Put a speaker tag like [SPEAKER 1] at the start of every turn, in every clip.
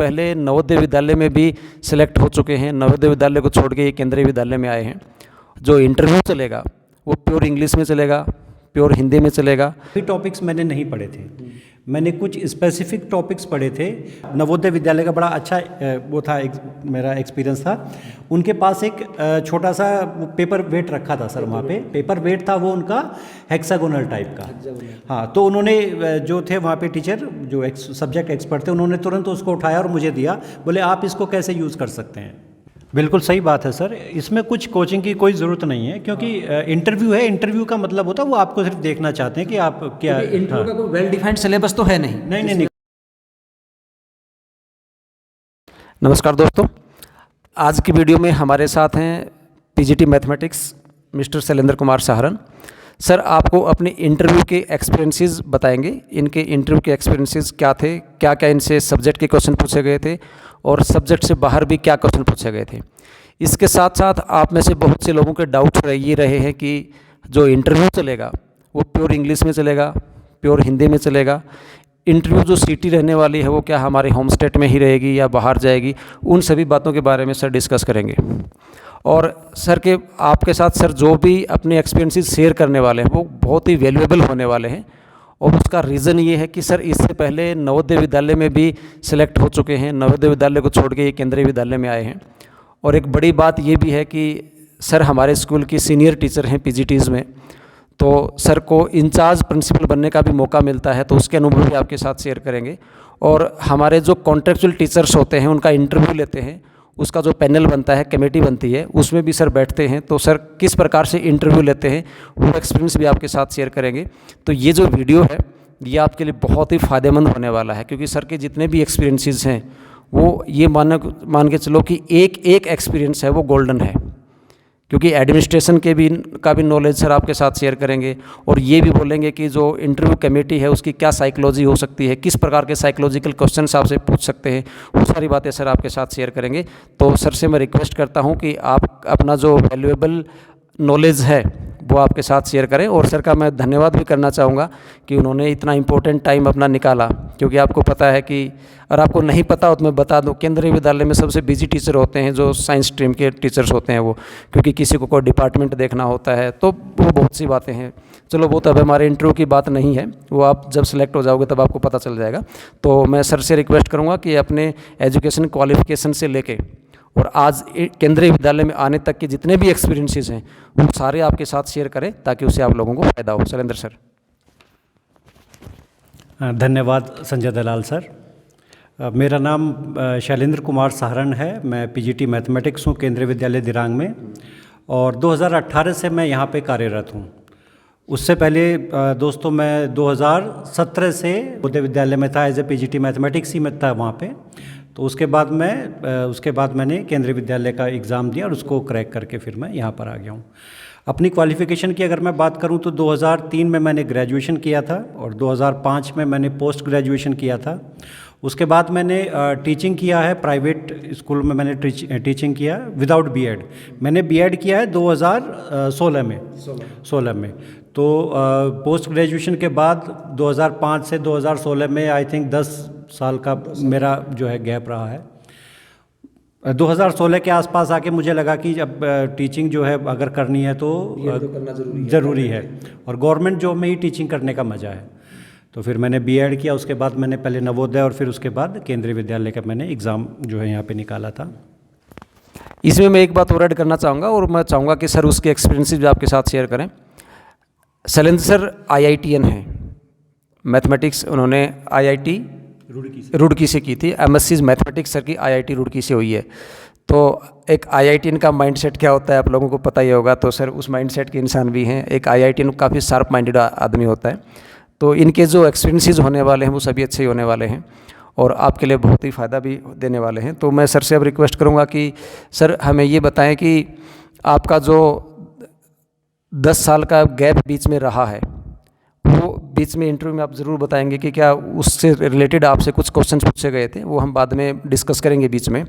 [SPEAKER 1] पहले नवोदय विद्यालय में भी सिलेक्ट हो चुके हैं। नवोदय विद्यालय को छोड़ के ये केंद्रीय विद्यालय में आए हैं। जो इंटरव्यू चलेगा वो प्योर इंग्लिश में चलेगा, प्योर हिंदी में चलेगा।
[SPEAKER 2] सभी टॉपिक्स मैंने नहीं पढ़े थे, मैंने कुछ स्पेसिफिक टॉपिक्स पढ़े थे। नवोदय विद्यालय का बड़ा अच्छा वो था, मेरा एक्सपीरियंस था। उनके पास एक छोटा सा पेपर वेट रखा था सर, वहाँ पे पेपर वेट था वो उनका हेक्सागोनल टाइप का। हाँ, तो उन्होंने जो थे वहाँ पे टीचर जो सब्जेक्ट एक्सपर्ट थे, उन्होंने तुरंत उसको उठाया और मुझे दिया, बोले आप इसको कैसे यूज़ कर सकते हैं। बिल्कुल सही बात है सर, इसमें कुछ कोचिंग की कोई ज़रूरत नहीं है, क्योंकि इंटरव्यू है। इंटरव्यू का मतलब होता है वो आपको सिर्फ देखना चाहते हैं कि आप क्या।
[SPEAKER 1] इंटरव्यू का कोई वेल डिफाइंड सिलेबस तो है नहीं।
[SPEAKER 2] नहीं।
[SPEAKER 1] नमस्कार दोस्तों, आज की वीडियो में हमारे साथ हैं PGT mathematics mister Shailendra Kumar Saharan sir. आपको अपने इंटरव्यू के एक्सपीरियंसेस बताएंगे। इनके इंटरव्यू के एक्सपीरियंसेस क्या थे, क्या क्या इनसे सब्जेक्ट के क्वेश्चन पूछे गए थे और सब्जेक्ट से बाहर भी क्या क्वेश्चन पूछे गए थे। इसके साथ साथ आप में से बहुत से लोगों के डाउट्स ये रहे हैं कि जो इंटरव्यू चलेगा वो प्योर इंग्लिश में चलेगा, प्योर हिंदी में चलेगा। इंटरव्यू जो सिटी रहने वाली है वो क्या हमारे होम स्टेट में ही रहेगी या बाहर जाएगी, उन सभी बातों के बारे में सर डिस्कस करेंगे। और सर के आपके साथ सर जो भी अपने एक्सपीरियंसेस शेयर करने वाले हैं वो बहुत ही वैल्यूएबल होने वाले हैं। और उसका रीज़न ये है कि सर इससे पहले नवोदय विद्यालय में भी सिलेक्ट हो चुके हैं। नवोदय विद्यालय को छोड़ के ये केंद्रीय विद्यालय में आए हैं। और एक बड़ी बात ये भी है कि सर हमारे स्कूल की सीनियर टीचर हैं पीजीटीज़ में, तो सर को इंचार्ज प्रिंसिपल बनने का भी मौका मिलता है, तो उसके अनुभव भी आपके साथ शेयर करेंगे। और हमारे जो कॉन्ट्रेक्चुअल टीचर्स होते हैं उनका इंटरव्यू लेते हैं, उसका जो पैनल बनता है, कमेटी बनती है, उसमें भी सर बैठते हैं। तो सर किस प्रकार से इंटरव्यू लेते हैं वो एक्सपीरियंस भी आपके साथ शेयर करेंगे। तो ये जो वीडियो है ये आपके लिए बहुत ही फ़ायदेमंद होने वाला है, क्योंकि सर के जितने भी एक्सपीरियंसेस हैं वो ये मान के चलो कि एक एक एक्सपीरियंस है वो गोल्डन है, क्योंकि एडमिनिस्ट्रेशन का भी नॉलेज सर आपके साथ शेयर करेंगे। और ये भी बोलेंगे कि जो इंटरव्यू कमेटी है उसकी क्या साइकोलॉजी हो सकती है, किस प्रकार के साइकोलॉजिकल क्वेश्चंस आपसे पूछ सकते हैं, वो सारी बातें सर आपके साथ शेयर करेंगे। तो सर से मैं रिक्वेस्ट करता हूँ कि आप अपना जो वैल्यूएबल नॉलेज है वो आपके साथ शेयर करें। और सर का मैं धन्यवाद भी करना चाहूँगा कि उन्होंने इतना इम्पोर्टेंट टाइम अपना निकाला, क्योंकि आपको पता है कि अगर आपको नहीं पता हो तो मैं बता दूं, केंद्रीय विद्यालय में सबसे बिजी टीचर होते हैं जो साइंस स्ट्रीम के टीचर्स होते हैं वो, क्योंकि किसी को कोई डिपार्टमेंट देखना होता है, तो वो बहुत सी बातें हैं। चलो वो तो अब हमारे इंटरव्यू की बात नहीं है, वो आप जब सेलेक्ट हो जाओगे तब आपको पता चल जाएगा। तो मैं सर से रिक्वेस्ट करूँगा कि अपने एजुकेशन क्वालिफिकेशन से लेके और आज केंद्रीय विद्यालय में आने तक के जितने भी एक्सपीरियंसेस हैं वो सारे आपके साथ शेयर करें, ताकि उससे आप लोगों को फ़ायदा हो। शैलेंद्र सर।
[SPEAKER 2] धन्यवाद संजय दलाल सर। मेरा नाम शैलेंद्र कुमार सहारण है। मैं पीजीटी मैथमेटिक्स हूँ केंद्रीय विद्यालय दिरांग में, और 2018 से मैं यहाँ पे कार्यरत हूँ। उससे पहले दोस्तों मैं 2017 से नवोदय विद्यालय में था, एज ए पीजीटी मैथमेटिक्स ही में था वहाँ पे। तो उसके बाद मैंने केंद्रीय विद्यालय का एग्ज़ाम दिया और उसको क्रैक करके फिर मैं यहाँ पर आ गया हूँ। अपनी क्वालिफ़िकेशन की अगर मैं बात करूँ तो 2003 में मैंने ग्रेजुएशन किया था और 2005 में मैंने पोस्ट ग्रेजुएशन किया था। उसके बाद मैंने टीचिंग किया है, प्राइवेट स्कूल में मैंने टीचिंग किया विदाउट बीएड। मैंने बीएड किया है 2016 में। तो पोस्ट ग्रेजुएशन के बाद 2005 से 2016 में आई थिंक 10 साल का मेरा जो है गैप रहा है। 2016 के आसपास आके मुझे लगा कि अब टीचिंग जो है अगर करनी है तो करना ज़रूरी है, और गवर्नमेंट जॉब में ही टीचिंग करने का मज़ा है। तो फिर मैंने बीएड किया, उसके बाद मैंने पहले नवोदय और फिर उसके बाद केंद्रीय विद्यालय का मैंने एग्ज़ाम जो है यहाँ पे निकाला था।
[SPEAKER 1] इसमें मैं एक बात और ऐड करना चाहूँगा, और मैं चाहूँगा कि सर उसके एक्सपीरियंसेस भी आपके साथ शेयर करें। शैलेंद्र सर IITN हैं, मैथमेटिक्स उन्होंने IIT रुड़की से की थी। एमएससी मैथमेटिक्स सर की IIT रुड़की से हुई है। तो एक IITN का माइंडसेट क्या होता है आप लोगों को पता ही होगा। तो सर उस माइंडसेट के इंसान भी हैं। एक IITN काफ़ी शार्प माइंडेड आदमी होता है। तो इनके जो एक्सपीरियंसेस होने वाले हैं वो सभी अच्छे ही होने वाले हैं और आपके लिए बहुत ही फ़ायदा भी देने वाले हैं। तो मैं सर से अब रिक्वेस्ट करूँगा कि सर हमें ये बताएं कि आपका जो 10 साल का गैप बीच में रहा है, वो बीच में इंटरव्यू में आप ज़रूर बताएंगे कि क्या उससे रिलेटेड आपसे कुछ क्वेश्चन पूछे गए थे, वो हम बाद में डिस्कस करेंगे बीच में।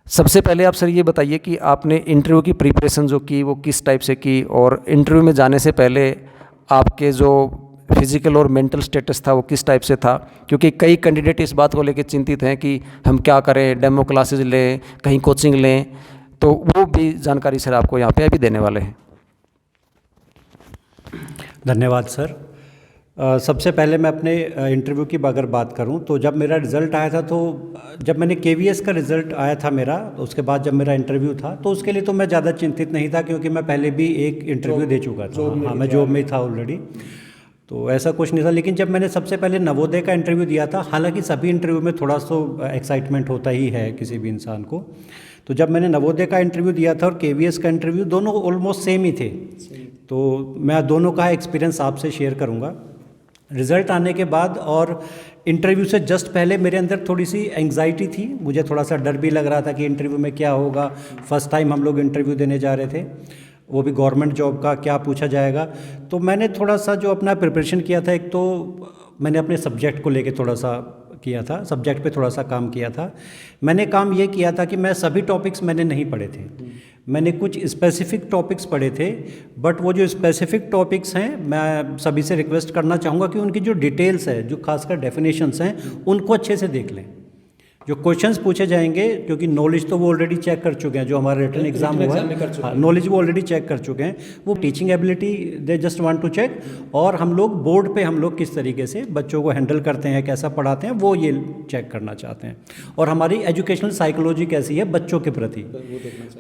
[SPEAKER 1] सबसे पहले आप सर ये बताइए कि आपने इंटरव्यू की प्रिपरेशन जो की वो किस टाइप से की, और इंटरव्यू में जाने से पहले आपके जो फिजिकल और मेंटल स्टेटस था वो किस टाइप से था, क्योंकि कई कैंडिडेट इस बात को लेकर चिंतित हैं कि हम क्या करें, डेमो क्लासेस लें, कहीं कोचिंग लें, तो वो भी जानकारी सर आपको यहाँ पे अभी देने वाले हैं।
[SPEAKER 2] धन्यवाद सर। सबसे पहले मैं अपने इंटरव्यू की अगर बात करूं तो जब मेरा रिज़ल्ट आया था, तो जब मैंने केवीएस का रिज़ल्ट आया था मेरा, तो उसके बाद जब मेरा इंटरव्यू था तो उसके लिए तो मैं ज़्यादा चिंतित नहीं था, क्योंकि मैं पहले भी एक इंटरव्यू दे चुका था। हाँ, मैं जॉब में था ऑलरेडी, तो ऐसा कुछ नहीं था। लेकिन जब मैंने सबसे पहले नवोदय का इंटरव्यू दिया था, हालांकि सभी इंटरव्यू में थोड़ा सा एक्साइटमेंट होता ही है किसी भी इंसान को, तो जब मैंने नवोदय का इंटरव्यू दिया था और केवीएस का इंटरव्यू, दोनों ऑलमोस्ट सेम ही थे। तो मैं दोनों का एक्सपीरियंस आपसे शेयर करूँगा। रिज़ल्ट आने के बाद और इंटरव्यू से जस्ट पहले मेरे अंदर थोड़ी सी एंग्जाइटी थी, मुझे थोड़ा सा डर भी लग रहा था कि इंटरव्यू में क्या होगा। फर्स्ट टाइम हम लोग इंटरव्यू देने जा रहे थे, वो भी गवर्नमेंट जॉब का, क्या पूछा जाएगा। तो मैंने थोड़ा सा जो अपना प्रिपरेशन किया था, एक तो मैंने अपने सब्जेक्ट को लेके थोड़ा सा किया था, सब्जेक्ट पे थोड़ा सा काम किया था। मैंने काम ये किया था कि मैं सभी टॉपिक्स मैंने नहीं पढ़े थे, मैंने कुछ स्पेसिफिक टॉपिक्स पढ़े थे। बट वो जो स्पेसिफिक टॉपिक्स हैं, मैं सभी से रिक्वेस्ट करना चाहूँगा कि उनकी जो डिटेल्स है, जो खासकर डेफिनेशंस हैं, उनको अच्छे से देख लें। जो क्वेश्चंस पूछे जाएंगे, क्योंकि नॉलेज तो वो ऑलरेडी चेक कर चुके हैं, जो हमारा रिटन एग्जाम हुआ है, नॉलेज वो ऑलरेडी चेक कर चुके हैं। वो teaching ability they just want to check, और हम लोग बोर्ड पे हम लोग किस तरीके से बच्चों को हैंडल करते हैं, कैसा पढ़ाते हैं, वो ये चेक करना चाहते हैं। और हमारी एजुकेशनल साइकोलॉजी कैसी है बच्चों के प्रति,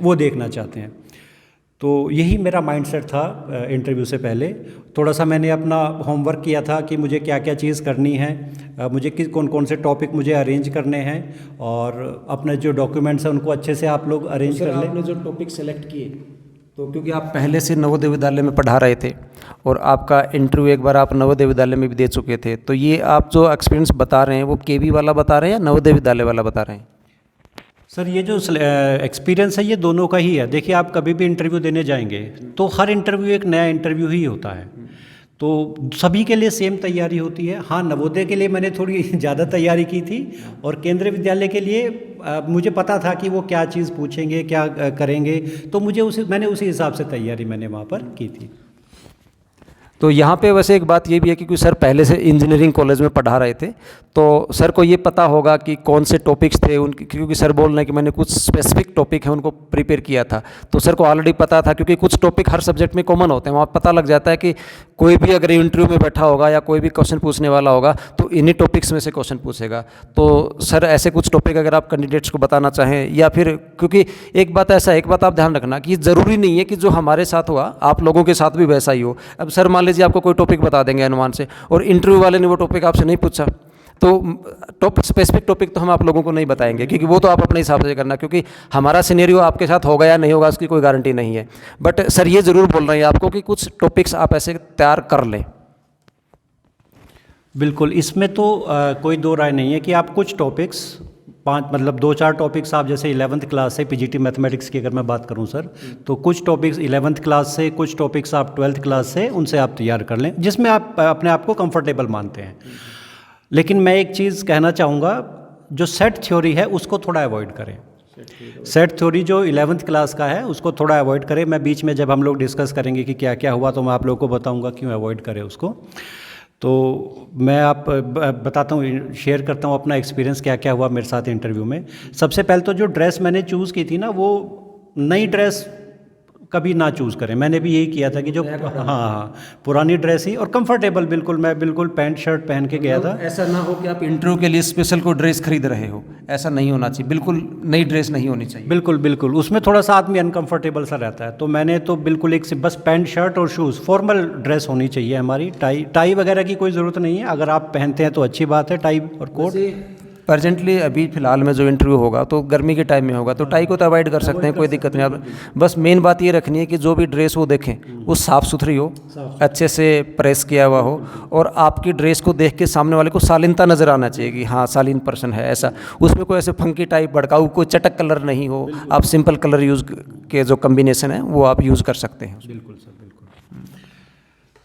[SPEAKER 2] वो देखना चाहते हैं। तो यही मेरा माइंडसेट था इंटरव्यू से पहले। थोड़ा सा मैंने अपना होमवर्क किया था कि मुझे क्या क्या चीज़ करनी है, मुझे कौन कौन से टॉपिक मुझे अरेंज करने हैं, और अपने जो डॉक्यूमेंट्स हैं उनको अच्छे से आप लोग अरेंज कर लें।
[SPEAKER 1] आपने जो टॉपिक सेलेक्ट किए, तो क्योंकि आप पहले से नवोदय विद्यालय में पढ़ा रहे थे और आपका इंटरव्यू एक बार आप नवोदय विद्यालय में भी दे चुके थे, तो ये आप जो एक्सपीरियंस बता रहे हैं वो केवी वाला बता रहे हैं या नवोदय विद्यालय वाला बता रहे हैं?
[SPEAKER 2] सर, ये जो एक्सपीरियंस है ये दोनों का ही है। देखिए, आप कभी भी इंटरव्यू देने जाएंगे तो हर इंटरव्यू एक नया इंटरव्यू ही होता है, तो सभी के लिए सेम तैयारी होती है। हाँ, नवोदय के लिए मैंने थोड़ी ज़्यादा तैयारी की थी, और केंद्रीय विद्यालय के लिए मुझे पता था कि वो क्या चीज़ पूछेंगे, क्या करेंगे, तो मैंने उसी हिसाब से तैयारी मैंने वहाँ पर की थी।
[SPEAKER 1] तो यहाँ पे वैसे एक बात ये भी है कि सर पहले से इंजीनियरिंग कॉलेज में पढ़ा रहे थे, तो सर को ये पता होगा कि कौन से टॉपिक्स थे उनके, क्योंकि सर बोल रहे हैं कि मैंने कुछ स्पेसिफिक टॉपिक है उनको प्रिपेयर किया था, तो सर को ऑलरेडी पता था, क्योंकि कुछ टॉपिक हर सब्जेक्ट में कॉमन होते हैं, वहाँ पता लग जाता है कि कोई भी अगर इंटरव्यू में बैठा होगा या कोई भी क्वेश्चन पूछने वाला होगा तो इन्हीं टॉपिक्स में से क्वेश्चन पूछेगा। तो सर ऐसे कुछ टॉपिक अगर आप कैंडिडेट्स को बताना चाहें, या फिर, क्योंकि एक बात आप ध्यान रखना कि ज़रूरी नहीं है कि जो हमारे साथ हुआ आप लोगों के साथ भी वैसा ही हो। अब सर मान लीजिए आपको कोई टॉपिक बता देंगे अनुमान से, और इंटरव्यू वाले ने वो टॉपिक आपसे नहीं पूछा, तो स्पेसिफिक टॉपिक तो हम आप लोगों को नहीं बताएंगे, क्योंकि वो तो आप अपने हिसाब से करना, क्योंकि हमारा सिनेरियो आपके साथ होगा या नहीं होगा उसकी कोई गारंटी नहीं है। बट सर ये ज़रूर बोल रहे हैं आपको कि कुछ टॉपिक्स आप ऐसे तैयार कर लें।
[SPEAKER 2] बिल्कुल, इसमें तो कोई दो राय नहीं है कि आप कुछ टॉपिक्स, 2-4 टॉपिक्स आप, जैसे 11th क्लास से पीजीटी मैथमेटिक्स की अगर मैं बात करूं सर, तो कुछ टॉपिक्स 11th क्लास से, कुछ टॉपिक्स आप 12th क्लास से, उनसे आप तैयार कर लें जिसमें आप अपने आप को कंफर्टेबल मानते हैं। लेकिन मैं एक चीज़ कहना चाहूँगा, जो सेट थ्योरी है उसको थोड़ा अवॉइड करें। सेट थ्योरी जो 11th क्लास का है उसको थोड़ा अवॉइड करें। मैं बीच में जब हम लोग डिस्कस करेंगे कि क्या क्या हुआ, तो मैं आप लोगों को बताऊँगा क्यों अवॉइड करें उसको। तो मैं बताता हूँ, शेयर करता हूँ अपना एक्सपीरियंस क्या क्या हुआ मेरे साथ इंटरव्यू में। सबसे पहले तो जो ड्रेस मैंने चूज़ की थी ना, वो नई ड्रेस कभी ना चूज़ करें। मैंने भी यही किया था कि जो हाँ पुरानी ड्रेस ही, और कंफर्टेबल, मैं बिल्कुल पैंट शर्ट पहन के गया था।
[SPEAKER 1] ऐसा ना हो कि आप इंटरव्यू के लिए स्पेशल कोई ड्रेस खरीद रहे हो, ऐसा नहीं होना चाहिए, बिल्कुल नई ड्रेस नहीं होनी चाहिए।
[SPEAKER 2] बिल्कुल, उसमें थोड़ा सा आदमी अनकंफर्टेबल सा रहता है। तो मैंने तो बिल्कुल एक से बस पैंट शर्ट और शूज़, फॉर्मल ड्रेस होनी चाहिए हमारी। टाई वगैरह की कोई ज़रूरत नहीं है, अगर आप पहनते हैं तो अच्छी बात है, टाई और कोट।
[SPEAKER 1] प्रेजेंटली अभी फ़िलहाल में जो इंटरव्यू होगा तो गर्मी के टाइम में होगा, तो टाई को तो अवॉइड कर सकते हैं, कोई दिक्कत नहीं। आप बस मेन बात ये रखनी है कि जो भी ड्रेस वो देखें वो साफ़ सुथरी हो, अच्छे से प्रेस किया हुआ हो, और आपकी ड्रेस को देख के सामने वाले को शालीनता नज़र आना चाहिए कि हाँ शालीन पर्सन है ऐसा। उसमें कोई ऐसे फंकी टाइप भड़काऊ कोई चटक कलर नहीं हो, आप सिंपल कलर यूज़ के जो कम्बिनेशन है वो आप यूज़ कर सकते हैं।
[SPEAKER 2] बिल्कुल सर, बिल्कुल।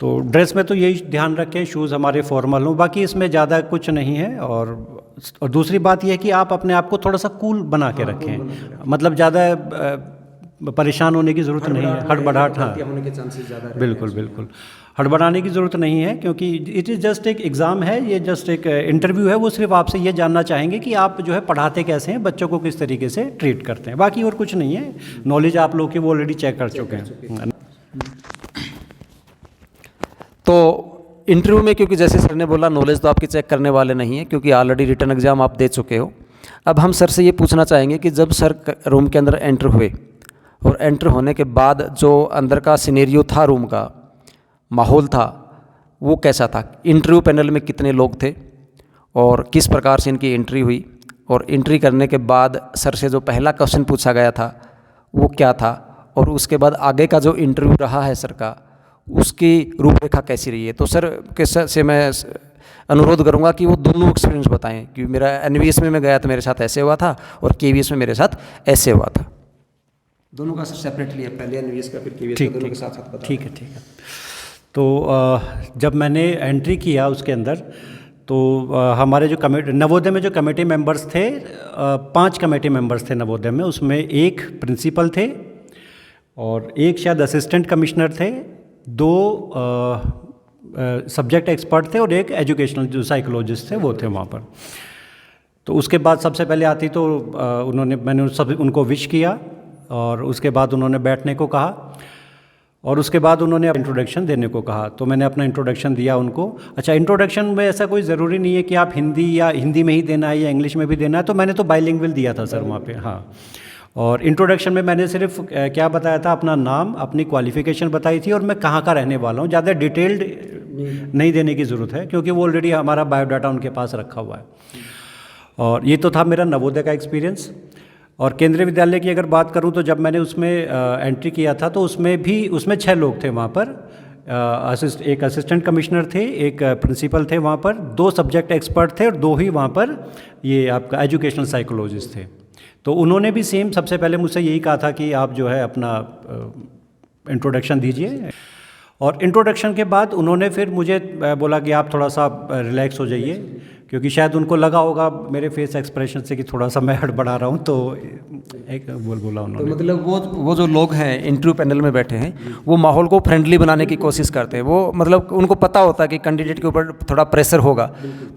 [SPEAKER 2] तो ड्रेस में तो यही ध्यान रखें, शूज़ हमारे फॉर्मल हों, बाकी इसमें ज़्यादा कुछ नहीं है। और दूसरी बात यह है कि आप अपने आप को थोड़ा सा कूल बना के रखें, मतलब ज़्यादा परेशान होने की ज़रूरत नहीं है, हड़बड़ाहट हाँ,
[SPEAKER 1] होने के चांसेस ज़्यादा।
[SPEAKER 2] बिल्कुल। हड़बड़ाने की ज़रूरत नहीं है, क्योंकि इट इज़ जस्ट एक एग्ज़ाम है, ये जस्ट एक इंटरव्यू है। वो सिर्फ आपसे ये जानना चाहेंगे कि आप जो है पढ़ाते कैसे हैं, बच्चों को किस तरीके से ट्रीट करते हैं, बाकी और कुछ नहीं है। नॉलेज आप लोग की वो ऑलरेडी चेक कर चुके हैं।
[SPEAKER 1] तो इंटरव्यू में, क्योंकि जैसे सर ने बोला, नॉलेज तो आपकी चेक करने वाले नहीं है, क्योंकि ऑलरेडी रिटन एग्जाम आप दे चुके हो। अब हम सर से ये पूछना चाहेंगे कि जब सर रूम के अंदर एंटर हुए और एंटर होने के बाद जो अंदर का सिनेरियो था, रूम का माहौल था, वो कैसा था? इंटरव्यू पैनल में कितने लोग थे और किस प्रकार से इनकी एंट्री हुई, और एंट्री करने के बाद सर से जो पहला क्वेश्चन पूछा गया था वो क्या था, और उसके बाद आगे का जो इंटरव्यू रहा है सर का, उसकी रूपरेखा कैसी रही है? तो सर के से मैं अनुरोध करूंगा कि वो दोनों एक्सपीरियंस बताएं, कि मेरा एनवीएस में मैं गया तो मेरे साथ ऐसे हुआ था और केवीएस में मेरे साथ ऐसे हुआ था। दोनों का सर सेपरेटली है, पहले एनवीएस का फिर केवीएस का, दोनों के साथ साथ बताएं।
[SPEAKER 2] ठीक है। तो जब मैंने एंट्री किया उसके अंदर, तो हमारे जो कमेटी, नवोदय में जो कमेटी मेंबर्स थे, 5 कमेटी मेंबर्स थे नवोदय में। उसमें एक प्रिंसिपल थे और एक शायद असिस्टेंट कमिश्नर थे, 2 सब्जेक्ट एक्सपर्ट थे और एक एजुकेशनल जो साइकोलॉजिस्ट थे वो थे वहाँ पर। तो उसके बाद सबसे पहले आती तो मैंने उनको विश किया, और उसके बाद उन्होंने बैठने को कहा, और उसके बाद उन्होंने इंट्रोडक्शन देने को कहा। तो मैंने अपना इंट्रोडक्शन दिया उनको। अच्छा, इंट्रोडक्शन में ऐसा कोई ज़रूरी नहीं है कि आप हिंदी में ही देना है या इंग्लिश में भी देना है, तो मैंने तो बाइलिंगुअल दिया था सर वहाँ पे। हाँ, और इंट्रोडक्शन में मैंने सिर्फ क्या बताया था, अपना नाम, अपनी क्वालिफ़िकेशन बताई थी, और मैं कहाँ का रहने वाला हूँ। ज़्यादा डिटेल्ड नहीं देने की ज़रूरत है, क्योंकि वो ऑलरेडी हमारा बायोडाटा उनके पास रखा हुआ है। और ये तो था मेरा नवोदय का एक्सपीरियंस। और केंद्रीय विद्यालय की अगर बात करूं, तो जब मैंने उसमें एंट्री किया था, तो उसमें 6 लोग थे वहाँ पर। एक असिस्टेंट कमिश्नर थे, एक प्रिंसिपल थे वहाँ पर, 2 सब्जेक्ट एक्सपर्ट थे, और 2 ही वहाँ पर ये आपका एजुकेशनल साइकोलॉजिस्ट थे। तो उन्होंने भी सेम सबसे पहले मुझसे यही कहा था कि आप जो है अपना इंट्रोडक्शन दीजिए। और इंट्रोडक्शन के बाद उन्होंने फिर मुझे बोला कि आप थोड़ा सा रिलैक्स हो जाइए, क्योंकि शायद उनको लगा होगा मेरे फेस एक्सप्रेशन से कि थोड़ा सा मैं हड़बड़ा रहा हूँ, तो एक बोला उन्होंने।
[SPEAKER 1] तो मतलब वो जो लोग हैं इंटरव्यू पैनल में बैठे हैं, वो माहौल को फ्रेंडली बनाने की कोशिश करते हैं। वो मतलब उनको पता होता है कि कैंडिडेट के ऊपर थोड़ा प्रेशर होगा,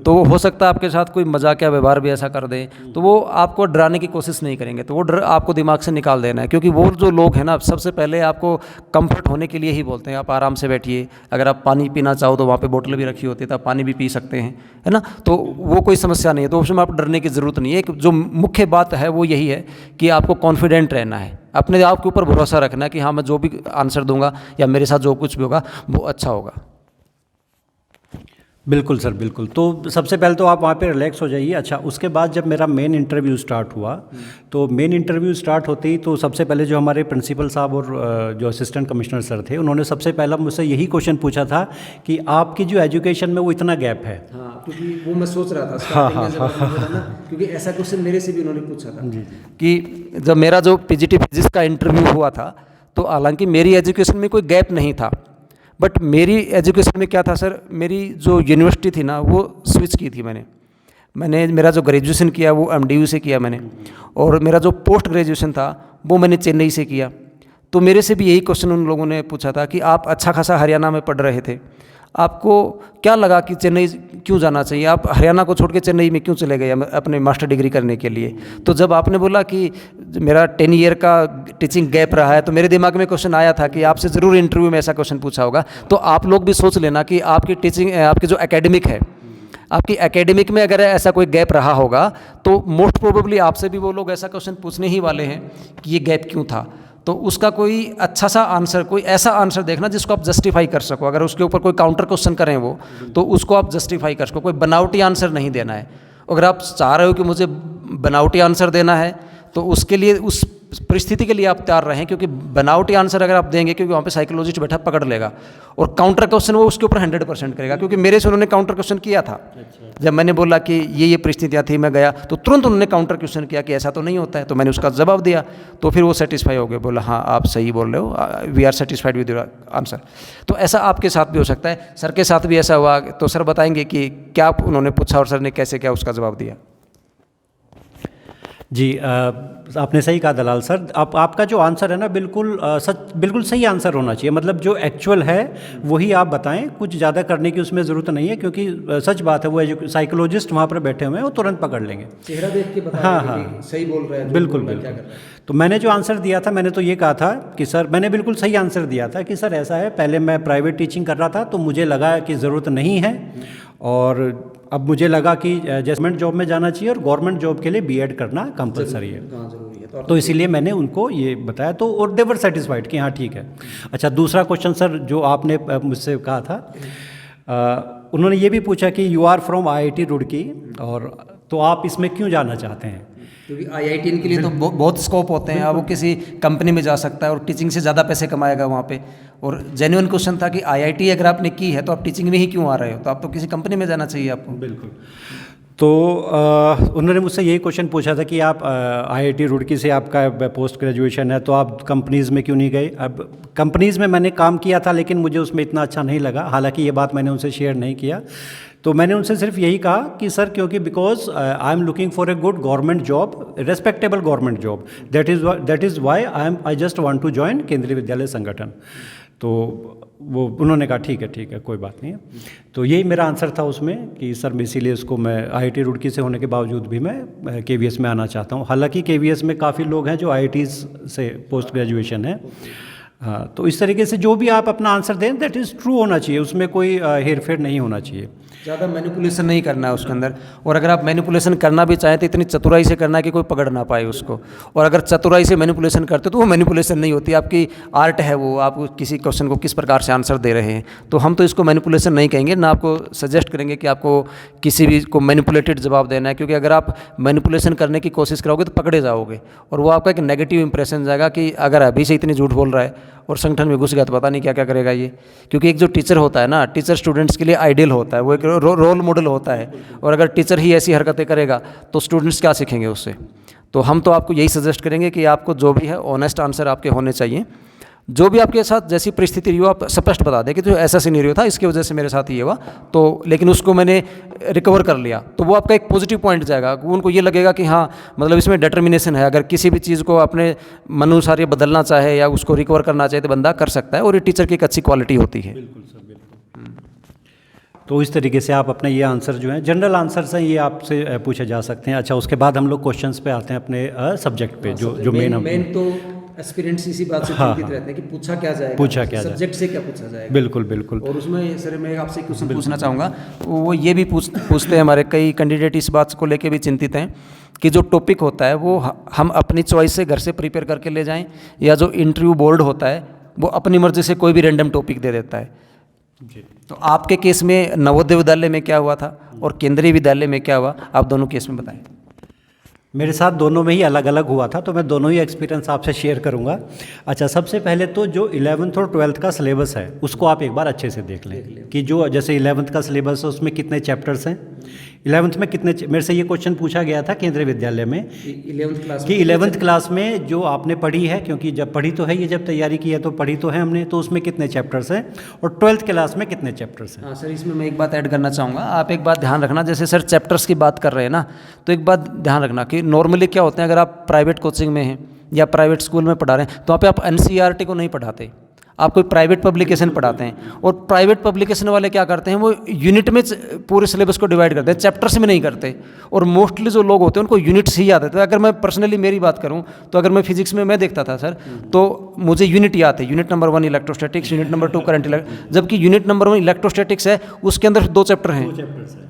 [SPEAKER 1] तो हो सकता है आपके साथ कोई मजाकिया व्यवहार भी ऐसा कर दे, तो वो आपको डराने की कोशिश नहीं करेंगे। तो वो डर आपको दिमाग से निकाल देना है, क्योंकि वो जो लोग हैं ना, सबसे पहले आपको कंफर्ट होने के लिए ही बोलते हैं, आप आराम से बैठिए। अगर आप पानी पीना चाहो तो वहाँ पे बोतल भी रखी होती है, तो आप पानी भी पी सकते हैं, है ना। तो वो कोई समस्या नहीं है, तो उसमें आप डरने की ज़रूरत नहीं है। एक जो मुख्य बात है वो यही है कि आपको कॉन्फिडेंट रहना है, अपने आप के ऊपर भरोसा रखना है कि हाँ, मैं जो भी आंसर दूंगा या मेरे साथ जो कुछ भी होगा वो अच्छा होगा।
[SPEAKER 2] बिल्कुल सर, बिल्कुल। तो सबसे पहले तो आप वहाँ पे रिलैक्स हो जाइए। अच्छा, उसके बाद जब मेरा मेन इंटरव्यू स्टार्ट हुआ, तो मेन इंटरव्यू स्टार्ट होते ही तो सबसे पहले जो हमारे प्रिंसिपल साहब और जो असिस्टेंट कमिश्नर सर थे, उन्होंने सबसे पहला मुझसे यही क्वेश्चन पूछा था कि आपकी जो एजुकेशन में वो इतना गैप है।
[SPEAKER 1] हाँ, क्योंकि वो मैं सोच रहा था स्टार्टिंग में जब आपने बोला ना, क्योंकि ऐसा क्वेश्चन मेरे से भी उन्होंने पूछा था कि जब मेरा जो पीजीटी फिजिक्स का इंटरव्यू हुआ था, तो हालांकि मेरी एजुकेशन में कोई गैप नहीं था, बट मेरी एजुकेशन में क्या था सर, मेरी जो यूनिवर्सिटी थी ना, वो स्विच की थी मैंने मेरा जो ग्रेजुएशन किया वो एमडीयू से किया मैंने, और मेरा जो पोस्ट ग्रेजुएशन था वो मैंने चेन्नई से किया। तो मेरे से भी यही क्वेश्चन उन लोगों ने पूछा था कि आप अच्छा खासा हरियाणा में पढ़ रहे थे, आपको क्या लगा कि चेन्नई क्यों जाना चाहिए, आप हरियाणा को छोड़ के चेन्नई में क्यों चले गए अपने मास्टर डिग्री करने के लिए। तो जब आपने बोला कि मेरा 10 ईयर का टीचिंग गैप रहा है, तो मेरे दिमाग में क्वेश्चन आया था कि आपसे ज़रूर इंटरव्यू में ऐसा क्वेश्चन पूछा होगा। तो आप लोग भी सोच लेना कि आपकी टीचिंग, आपकी जो एकेडमिक है, आपकी एकेडमिक में अगर ऐसा कोई गैप रहा होगा, तो मोस्ट प्रोबेबली आपसे भी वो लोग ऐसा क्वेश्चन पूछने ही वाले हैं कि ये गैप क्यों था। तो उसका कोई अच्छा सा आंसर, कोई ऐसा आंसर देखना जिसको आप जस्टिफाई कर सको। अगर उसके ऊपर कोई काउंटर क्वेश्चन करें वो, तो उसको आप जस्टिफाई कर सको। कोई बनावटी आंसर नहीं देना है। अगर आप चाह रहे हो कि मुझे बनावटी आंसर देना है, तो उसके लिए, उस परिस्थिति के लिए आप तैयार रहें, क्योंकि बनावटी आंसर अगर आप देंगे, क्योंकि वहाँ पे साइकोलॉजिस्ट बैठा पकड़ लेगा और काउंटर क्वेश्चन वो उसके ऊपर 100% करेगा। क्योंकि मेरे से उन्होंने काउंटर क्वेश्चन किया था। जब मैंने बोला कि ये परिस्थितियाँ थी, मैं गया, तो तुरंत उन्होंने काउंटर क्वेश्चन किया कि ऐसा तो नहीं होता है। तो मैंने उसका जवाब दिया, तो फिर वो सेटिस्फाई हो गए, बोला हाँ आप सही बोल रहे हो, we are satisfied with your answer. तो ऐसा आपके साथ भी हो सकता है, सर के साथ भी ऐसा हुआ। तो सर बताएंगे कि क्या उन्होंने पूछा और सर ने कैसे क्या उसका जवाब दिया।
[SPEAKER 2] जी, आपने सही कहा दलाल सर। आपका जो आंसर है ना, बिल्कुल सही आंसर होना चाहिए। मतलब जो एक्चुअल है वही आप बताएं, कुछ ज़्यादा करने की उसमें ज़रूरत नहीं है, क्योंकि सच बात है, वो साइकोलॉजिस्ट वहाँ पर बैठे हुए हैं, वो तुरंत पकड़ लेंगे।
[SPEAKER 1] चेहरा देख के बता
[SPEAKER 2] हाँ,
[SPEAKER 1] देंगे
[SPEAKER 2] हाँ,
[SPEAKER 1] कि सही बोल रहा है,
[SPEAKER 2] बिल्कुल
[SPEAKER 1] क्या
[SPEAKER 2] बिल्कुल।
[SPEAKER 1] कर रहा है।
[SPEAKER 2] तो मैंने जो आंसर दिया था, मैंने तो ये कहा था कि सर, मैंने बिल्कुल सही आंसर दिया था कि सर ऐसा है, पहले मैं प्राइवेट टीचिंग कर रहा था तो मुझे लगा कि ज़रूरत नहीं है, और अब मुझे लगा कि गवर्नमेंट जॉब में जाना चाहिए और गवर्नमेंट जॉब के लिए बीएड करना कंपलसरी है।
[SPEAKER 1] हाँ, जरूरी है।
[SPEAKER 2] तो इसीलिए मैंने उनको ये बताया, तो और दे वर सेटिस्फाइड कि हाँ ठीक है। अच्छा, दूसरा क्वेश्चन सर जो आपने मुझसे कहा था, उन्होंने ये भी पूछा कि you are from IIT Roorkee, और तो आप इसमें क्यों जाना चाहते हैं?
[SPEAKER 1] क्योंकि आईआईटी के लिए तो बहुत स्कोप होते हैं। अब वो किसी कंपनी में जा सकता है और टीचिंग से ज़्यादा पैसे कमाएगा वहाँ पे। और जेन्युइन क्वेश्चन था कि आईआईटी अगर आपने की है तो आप टीचिंग में ही क्यों आ रहे हो, तो आप तो किसी कंपनी में जाना चाहिए आपको।
[SPEAKER 2] बिल्कुल। तो उन्होंने मुझसे यही क्वेश्चन पूछा था कि आप आईआईटी रुड़की से आपका पोस्ट ग्रेजुएशन है, तो आप कंपनीज़ में क्यों नहीं गए? अब कंपनीज़ में मैंने काम किया था, लेकिन मुझे उसमें इतना अच्छा नहीं लगा। हालांकि ये बात मैंने उनसे शेयर नहीं किया। तो मैंने उनसे सिर्फ यही कहा कि सर, क्योंकि because I am looking for a good government job, respectable government job, that is why I just want to join Kendriya Vidyalaya संगठन। तो वो उन्होंने कहा ठीक है, कोई बात नहीं है। तो यही मेरा आंसर था उसमें कि सर, इसीलिए इसको मैं आईआईटी रुड़की से होने के बावजूद भी मैं केवीएस में आना चाहता हूँ। हालांकि केवीएस में काफ़ी लोग हैं जो आईआईटीज़ से पोस्ट ग्रेजुएशन है। हाँ, तो इस तरीके से जो भी आप अपना आंसर दें, दैट इज़ ट्रू होना चाहिए, उसमें कोई हेर फेर नहीं होना चाहिए।
[SPEAKER 1] ज़्यादा मैनिपुलेशन नहीं करना है उसके अंदर। और अगर आप मैनिपुलेशन करना भी चाहें तो इतनी चतुराई से करना है कि कोई पकड़ ना पाए उसको। और अगर चतुराई से मैनिपुलेशन करते हो तो वो मैनिपुलेशन नहीं होती, आपकी आर्ट है वो, आप किसी क्वेश्चन को किस प्रकार से आंसर दे रहे हैं। तो हम तो इसको मैनिपुलेशन नहीं कहेंगे ना, आपको सजेस्ट करेंगे कि आपको किसी भी को मैनिपुलेटेड जवाब देना है। क्योंकि अगर आप मैनिपुलेशन करने की कोशिश करोगे तो पकड़े जाओगे, और वो आपका एक नेगेटिव इंप्रेशन जाएगा कि अगर अभी से इतनी झूठ बोल रहा है और संगठन में घुस गया तो पता नहीं क्या क्या करेगा ये। क्योंकि एक जो टीचर होता है ना, टीचर स्टूडेंट्स के लिए आइडियल होता है, वो एक रोल मॉडल होता है। और अगर टीचर ही ऐसी हरकतें करेगा तो स्टूडेंट्स क्या सीखेंगे उससे। तो हम तो आपको यही सजेस्ट करेंगे कि आपको जो भी है ऑनेस्ट आंसर आपके होने चाहिए। जो भी आपके साथ जैसी परिस्थिति रही हो, आप स्पष्ट बता दें कि जो ऐसा सिनेरियो था, इसकी वजह से मेरे साथ ये हुआ, तो लेकिन उसको मैंने रिकवर कर लिया। तो वो आपका एक पॉजिटिव पॉइंट जाएगा, उनको ये लगेगा कि हाँ, मतलब इसमें डिटर्मिनेशन है। अगर किसी भी चीज़ को अपने मनुसार ये बदलना चाहे या उसको रिकवर करना चाहे तो बंदा कर सकता है, और ये टीचर की एक अच्छी क्वालिटी होती है।
[SPEAKER 2] बिल्कुल सर, बिल्कुल। तो इस तरीके से आप अपने ये आंसर जो है, जनरल आंसर हैं, ये आपसे पूछे जा सकते हैं। अच्छा, उसके बाद हम लोग क्वेश्चंस पे आते हैं अपने सब्जेक्ट पे, जो मेन
[SPEAKER 1] तो एस्पिरेंट्स इसी बात से चिंतित रहते हैं कि पूछा क्या जाएगा, सब्जेक्ट से क्या पूछा जाएगा।
[SPEAKER 2] बिल्कुल।
[SPEAKER 1] और उसमें सर मैं आपसे क्वेश्चन पूछना चाहूँगा, वो ये भी पूछते हैं, हमारे कई कैंडिडेट इस बात को लेके भी चिंतित हैं कि जो टॉपिक होता है वो हम अपनी चॉइस से घर से प्रिपेयर करके ले जाएं, या जो इंटरव्यू बोर्ड होता है वो अपनी मर्जी से कोई भी रैंडम टॉपिक दे देता है जी। तो आपके केस में नवोदय विद्यालय में क्या हुआ था और केंद्रीय विद्यालय में क्या हुआ, आप दोनों केस में बताएं।
[SPEAKER 2] मेरे साथ दोनों में ही अलग अलग हुआ था, तो मैं दोनों ही एक्सपीरियंस आपसे शेयर करूंगा। अच्छा, सबसे पहले तो जो 11th और 12th का सिलेबस है उसको आप एक बार अच्छे से देख लें कि जो जैसे 11th का सिलेबस है उसमें कितने चैप्टर्स हैं, 11th में कितने। मेरे से ये क्वेश्चन पूछा गया था केंद्रीय विद्यालय में 11th क्लास में जो आपने पढ़ी है, क्योंकि जब पढ़ी तो है ये, जब तैयारी की है तो पढ़ी तो है हमने, तो उसमें कितने चैप्टर्स हैं, और 12th क्लास में कितने चैप्टर्स हैं।
[SPEAKER 1] हाँ सर, इसमें मैं एक बात ऐड करना चाहूँगा। आप एक बात ध्यान रखना, जैसे सर चैप्टर्स की बात कर रहे हैं ना, तो एक बात ध्यान रखना कि नॉर्मली क्या होते हैं, अगर आप प्राइवेट कोचिंग में हैं या प्राइवेट स्कूल में पढ़ा रहे हैं तो वहाँ पे आप एनसीईआरटी को नहीं पढ़ाते, आप कोई प्राइवेट पब्लिकेशन पढ़ाते हैं। और प्राइवेट पब्लिकेशन वाले क्या करते हैं, वो यूनिट में पूरे सिलेबस को डिवाइड करते हैं, चैप्टर्स में नहीं करते। और मोस्टली जो लोग होते हैं उनको यूनिट्स ही याद है। तो अगर मैं पर्सनली मेरी बात करूं तो अगर मैं फिजिक्स में मैं देखता था सर, तो मुझे यूनिट याद है, unit number 1 electrostatics, unit number 2 current, जबकि यूनिट नंबर 1 इलेक्ट्रोस्टैटिक्स है, उसके अंदर 2 चैप्टर हैं।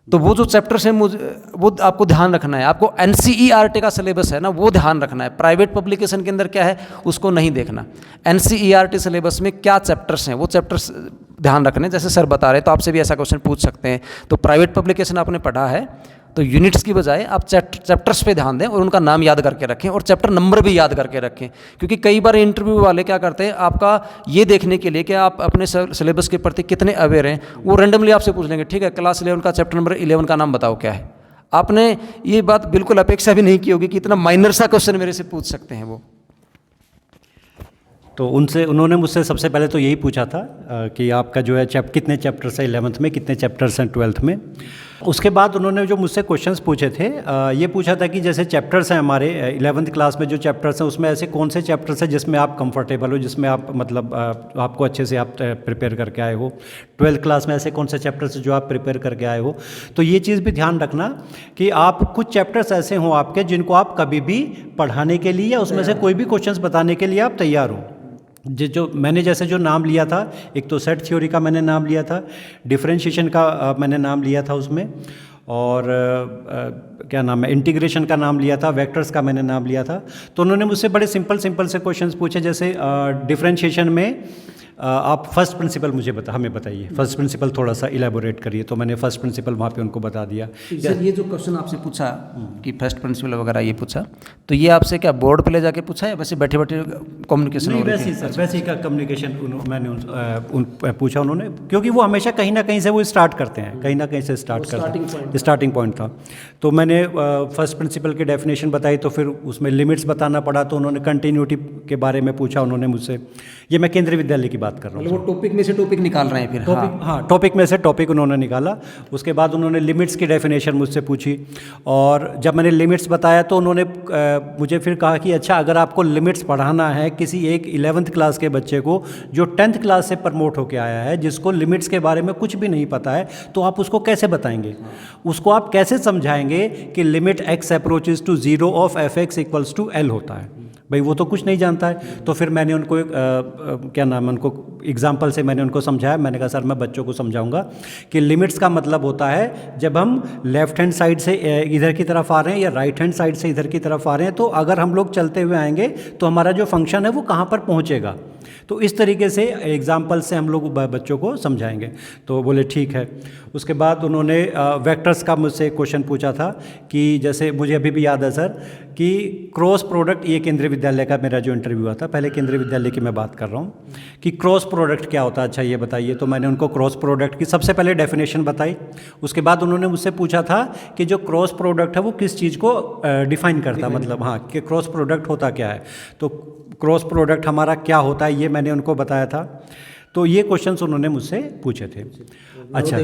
[SPEAKER 1] तो वो जो चैप्टर्स हैं वो आपको ध्यान रखना है। आपको एनसीईआरटी का सिलेबस है ना, वो ध्यान रखना है। प्राइवेट पब्लिकेशन के अंदर क्या है उसको नहीं देखना। एनसीईआरटी सिलेबस में क्या चैप्टर्स हैं वो चैप्टर्स ध्यान रखने। जैसे सर बता रहे तो आपसे भी ऐसा क्वेश्चन पूछ सकते हैं। तो प्राइवेट पब्लिकेशन आपने पढ़ा है तो यूनिट्स की बजाय आप चैप्टर्स पे ध्यान दें और उनका नाम याद करके रखें और चैप्टर नंबर भी याद करके रखें। क्योंकि कई बार इंटरव्यू वाले क्या करते हैं, आपका ये देखने के लिए कि आप अपने सिलेबस के प्रति कितने अवेयर हैं, वो रैंडमली आपसे पूछ लेंगे, ठीक है क्लास 11 का चैप्टर नंबर 11 का नाम बताओ क्या है। आपने ये बात बिल्कुल अपेक्षा भी नहीं की होगी कि इतना माइनर सा क्वेश्चन मेरे से पूछ सकते हैं वो।
[SPEAKER 2] तो उन्होंने मुझसे सबसे पहले तो यही पूछा था कि आपका जो है कितने चैप्टर्स हैं 11th में, कितने चैप्टर्स हैं 12th में। उसके बाद उन्होंने जो मुझसे क्वेश्चंस पूछे थे, ये पूछा था कि जैसे चैप्टर्स हैं हमारे 11th क्लास में जो चैप्टर्स हैं उसमें ऐसे कौन से चैप्टर्स हैं जिसमें आप कंफर्टेबल हो, जिसमें आप मतलब आपको अच्छे से आप प्रिपेयर करके आए हो। 12th क्लास में ऐसे कौन से चैप्टर्स जो आप प्रिपेयर करके आए हो। तो ये चीज़ भी ध्यान रखना कि आप कुछ चैप्टर्स ऐसे हों आपके जिनको आप कभी भी पढ़ाने के लिए या उसमें से कोई भी क्वेश्चंस बताने के लिए आप तैयार हो। जो मैंने जैसे जो नाम लिया था, एक तो सेट थ्योरी का मैंने नाम लिया था, डिफरेंशिएशन का मैंने नाम लिया था उसमें, और क्या नाम है, इंटीग्रेशन का नाम लिया था, वेक्टर्स का मैंने नाम लिया था। तो उन्होंने मुझसे बड़े सिंपल से क्वेश्चंस पूछे, जैसे डिफरेंशिएशन में आप फर्स्ट प्रिंसिपल मुझे हमें बताइए, फर्स्ट प्रिंसिपल थोड़ा सा इलेबोरेट करिए। तो मैंने फर्स्ट प्रिंसिपल वहाँ पे उनको बता दिया।
[SPEAKER 1] सर ये जो क्वेश्चन आपसे पूछा कि फर्स्ट प्रिंसिपल वगैरह ये पूछा, तो ये आपसे क्या बोर्ड पे ले जाके पूछा है, वैसे बैठे बैठे कम्युनिकेशन हो रही थी?
[SPEAKER 2] वैसे ही का कम्युनिकेशन मैंने पूछा उन्होंने, क्योंकि वो हमेशा कहीं ना कहीं से वो स्टार्ट करते हैं, कहीं ना कहीं से स्टार्ट करते हैं, स्टार्टिंग पॉइंट था। तो मैंने फर्स्ट प्रिंसिपल की डेफिनेशन बताई, तो फिर उसमें लिमिट्स बताना पड़ा, तो उन्होंने कंटिन्यूटी के बारे में पूछा उन्होंने मुझसे। ये मैं केंद्रीय विद्यालय की बात कर रहा हूँ।
[SPEAKER 1] वो टॉपिक में से टॉपिक निकाल रहे हैं फिर?
[SPEAKER 2] टॉपिक, हाँ, टॉपिक में से टॉपिक उन्होंने निकाला। उसके बाद उन्होंने लिमिट्स की डेफिनेशन मुझसे पूछी, और जब मैंने लिमिट्स बताया तो उन्होंने मुझे फिर कहा कि अच्छा, अगर आपको लिमिट्स पढ़ाना है किसी एक 11th क्लास के बच्चे को जो 10th क्लास से प्रमोट होकर आया है, जिसको लिमिट्स के बारे में कुछ भी नहीं पता है, तो आप उसको कैसे बताएंगे, उसको आप कैसे समझाएंगे कि limit x approaches to 0 of f(x) equals to L होता है। भाई वो तो कुछ नहीं जानता है। तो फिर मैंने उनको क्या नाम है, उनको एग्जाम्पल से मैंने उनको समझाया। मैंने कहा सर मैं बच्चों को समझाऊंगा कि लिमिट्स का मतलब होता है जब हम लेफ्ट हैंड साइड से इधर की तरफ आ रहे हैं या राइट हैंड साइड से इधर की तरफ आ रहे हैं, तो अगर हम लोग चलते हुए आएंगे तो हमारा जो फंक्शन है वो कहाँ पर पहुँचेगा। तो इस तरीके से एग्जाम्पल से हम लोग बच्चों को समझाएंगे। तो बोले ठीक है। उसके बाद उन्होंने वेक्टर्स का मुझसे क्वेश्चन पूछा था कि जैसे मुझे अभी भी याद है सर कि क्रॉस प्रोडक्ट, ये केंद्रीय विद्यालय का मेरा जो इंटरव्यू हुआ था, पहले केंद्रीय विद्यालय की मैं बात कर रहा हूँ, कि क्रॉस प्रोडक्ट क्या होता है, अच्छा ये बताइए। तो मैंने उनको क्रॉस प्रोडक्ट की सबसे पहले डेफिनेशन बताई। उसके बाद उन्होंने मुझसे पूछा था कि जो क्रॉस प्रोडक्ट है वो किस चीज़ को डिफाइन करता है, मतलब हाँ कि क्रॉस प्रोडक्ट होता क्या है। तो क्रॉस प्रोडक्ट हमारा क्या होता है ये मैंने उनको बताया था। तो ये क्वेश्चंस उन्होंने मुझसे पूछे थे। अच्छा,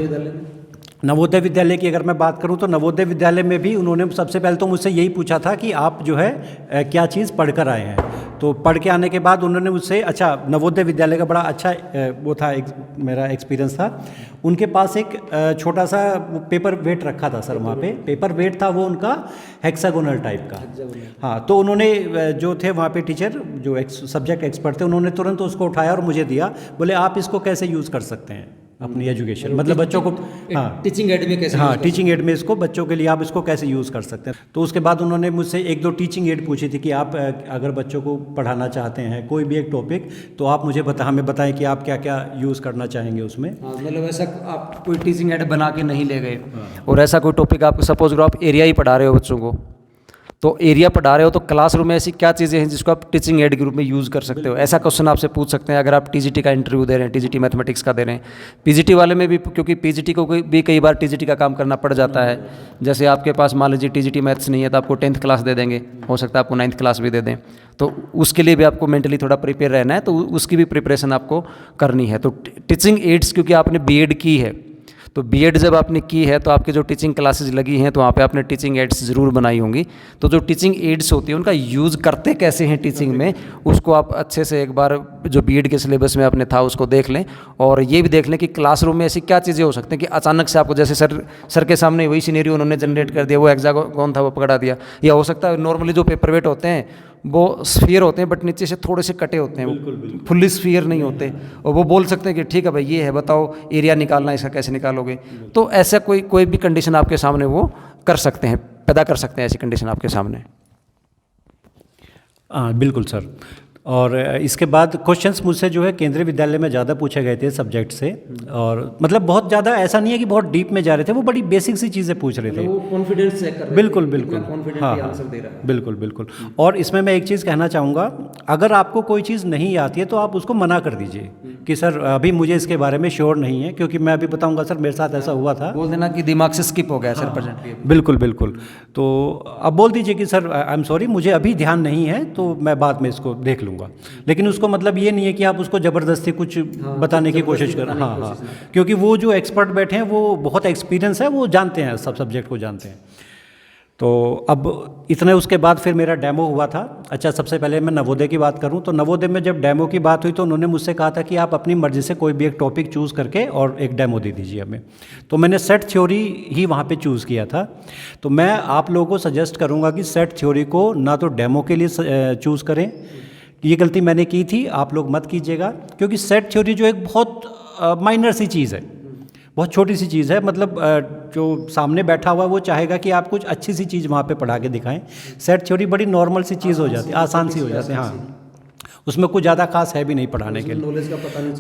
[SPEAKER 2] नवोदय विद्यालय की अगर मैं बात करूं तो नवोदय विद्यालय में भी उन्होंने सबसे पहले तो मुझसे यही पूछा था कि आप जो है क्या चीज़ पढ़कर आए हैं। तो पढ़ के आने के बाद उन्होंने मुझसे, अच्छा नवोदय विद्यालय का बड़ा अच्छा वो था, मेरा एक्सपीरियंस था। उनके पास एक छोटा सा पेपर वेट रखा था सर, वहाँ पे पेपर वेट था वो उनका हेक्सागोनल टाइप का। हाँ, तो उन्होंने जो थे वहाँ पे टीचर जो सब्जेक्ट एक्सपर्ट थे, उन्होंने तुरंत उसको उठाया और मुझे दिया। बोले आप इसको कैसे यूज़ कर सकते हैं अपनी एजुकेशन, मतलब बच्चों को, हाँ
[SPEAKER 1] टीचिंग एड में कैसे,
[SPEAKER 2] हाँ टीचिंग एड में इसको बच्चों के लिए आप इसको कैसे यूज़ कर सकते हैं। तो उसके बाद उन्होंने मुझसे 1-2 टीचिंग एड पूछी थी कि आप अगर बच्चों को पढ़ाना चाहते हैं कोई भी एक टॉपिक, तो आप मुझे हमें बताएं कि आप क्या क्या यूज़ करना चाहेंगे उसमें।
[SPEAKER 1] मतलब ऐसा आप कोई टीचिंग एड बना के नहीं ले गए, और ऐसा कोई टॉपिक आप सपोज करो आप एरिया ही पढ़ा रहे हो बच्चों को, तो एरिया पढ़ा रहे हो तो क्लासरूम में ऐसी क्या चीज़ें हैं जिसको आप टीचिंग एड के रूप में यूज़ कर सकते हो, ऐसा क्वेश्चन आपसे पूछ सकते हैं अगर आप टीजीटी का इंटरव्यू दे रहे हैं, टीजीटी मैथमेटिक्स का दे रहे हैं। पीजीटी वाले में भी, क्योंकि पीजीटी को भी कई बार टीजीटी का काम करना पड़ जाता है। जैसे आपके पास मान लीजिए टीजीटी मैथ्स नहीं है तो आपको 10th क्लास दे देंगे, हो सकता है आपको 9th क्लास भी दे दें, तो उसके लिए भी आपको मेंटली थोड़ा प्रिपेयर रहना है, तो उसकी भी प्रिपरेशन आपको करनी है। तो टीचिंग एड्स, क्योंकि आपने बीएड की है, तो बीएड जब आपने की है तो आपके जो टीचिंग क्लासेस लगी हैं तो वहाँ पे आपने टीचिंग एड्स ज़रूर बनाई होंगी। तो जो टीचिंग एड्स होती है उनका यूज़ करते कैसे हैं टीचिंग में, उसको आप अच्छे से एक बार जो बीएड के सिलेबस में आपने था उसको देख लें, और ये भी देख लें कि क्लासरूम में ऐसी क्या चीज़ें हो सकती हैं कि अचानक से आपको, जैसे सर के सामने वही सीनेरियो उन्होंने जनरेट कर दिया, वो हेक्सागोन था वो पकड़ा दिया, या हो सकता है नॉर्मली जो पेपर वेट होते हैं वो स्फीयर होते हैं बट नीचे से थोड़े से कटे होते हैं, वो फुल्ली स्फीयर नहीं होते, और वो बोल सकते हैं कि ठीक है भाई ये है, बताओ एरिया निकालना है, इसका कैसे निकालोगे। तो ऐसा कोई भी कंडीशन आपके सामने वो कर सकते हैं, पैदा कर सकते हैं ऐसी कंडीशन आपके सामने।
[SPEAKER 2] हाँ बिल्कुल सर। और इसके बाद क्वेश्चंस मुझसे जो है केंद्रीय विद्यालय में ज़्यादा पूछे गए थे सब्जेक्ट से, और मतलब बहुत ज़्यादा ऐसा नहीं है कि बहुत डीप में जा रहे थे, वो बड़ी बेसिक सी चीज़ें पूछ रहे थे,
[SPEAKER 1] वो कॉन्फिडेंस चेक कर रहे थे,
[SPEAKER 2] बिल्कुल बिल्कुल, हाँ
[SPEAKER 1] आंसर दे रहा है।
[SPEAKER 2] बिल्कुल बिल्कुल। और इसमें मैं एक चीज़ कहना चाहूँगा, अगर आपको कोई चीज़ नहीं आती है तो आप उसको मना कर दीजिए कि सर अभी मुझे इसके बारे में श्योर नहीं है, क्योंकि मैं अभी बताऊँगा सर मेरे साथ ऐसा हुआ था।
[SPEAKER 1] बोल देना कि दिमाग से स्किप हो गया सर प्रेजेंटली।
[SPEAKER 2] बिल्कुल तो अब बोल दीजिए कि सर आई एम सॉरी मुझे अभी ध्यान नहीं है, तो मैं बाद में इसको देख लूँगा। दूंगा, लेकिन उसको मतलब ये नहीं है कि आप उसको ज़बरदस्ती कुछ बताने की कोशिश करें। हाँ हाँ, क्योंकि वो जो एक्सपर्ट बैठे हैं वो बहुत एक्सपीरियंस है, वो जानते हैं, सब सब्जेक्ट को जानते हैं। तो अब इतने उसके बाद फिर मेरा डेमो हुआ था। अच्छा, सबसे पहले मैं नवोदय की बात करूं तो नवोदय में जब डेमो की बात हुई तो उन्होंने मुझसे कहा था कि आप अपनी मर्ज़ी से कोई भी एक टॉपिक चूज़ करके और एक डेमो दे दीजिए हमें। तो मैंने सेट थ्योरी ही वहां पे चूज़ किया था। तो मैं आप लोगों को सजेस्ट करूंगा कि सेट थ्योरी को ना तो डेमो के लिए चूज़ करें, ये गलती मैंने की थी, आप लोग मत कीजिएगा, क्योंकि सेट थ्योरी जो एक बहुत माइनर सी चीज़ है, बहुत छोटी सी चीज़ है। मतलब जो सामने बैठा हुआ है वो चाहेगा कि आप कुछ अच्छी सी चीज़ वहाँ पे पढ़ा के दिखाएं। सेट थ्योरी बड़ी नॉर्मल सी चीज़ हो जाती है, आसान सी हो जाती है। हाँ, उसमें कुछ ज़्यादा खास है भी नहीं पढ़ाने के लिए,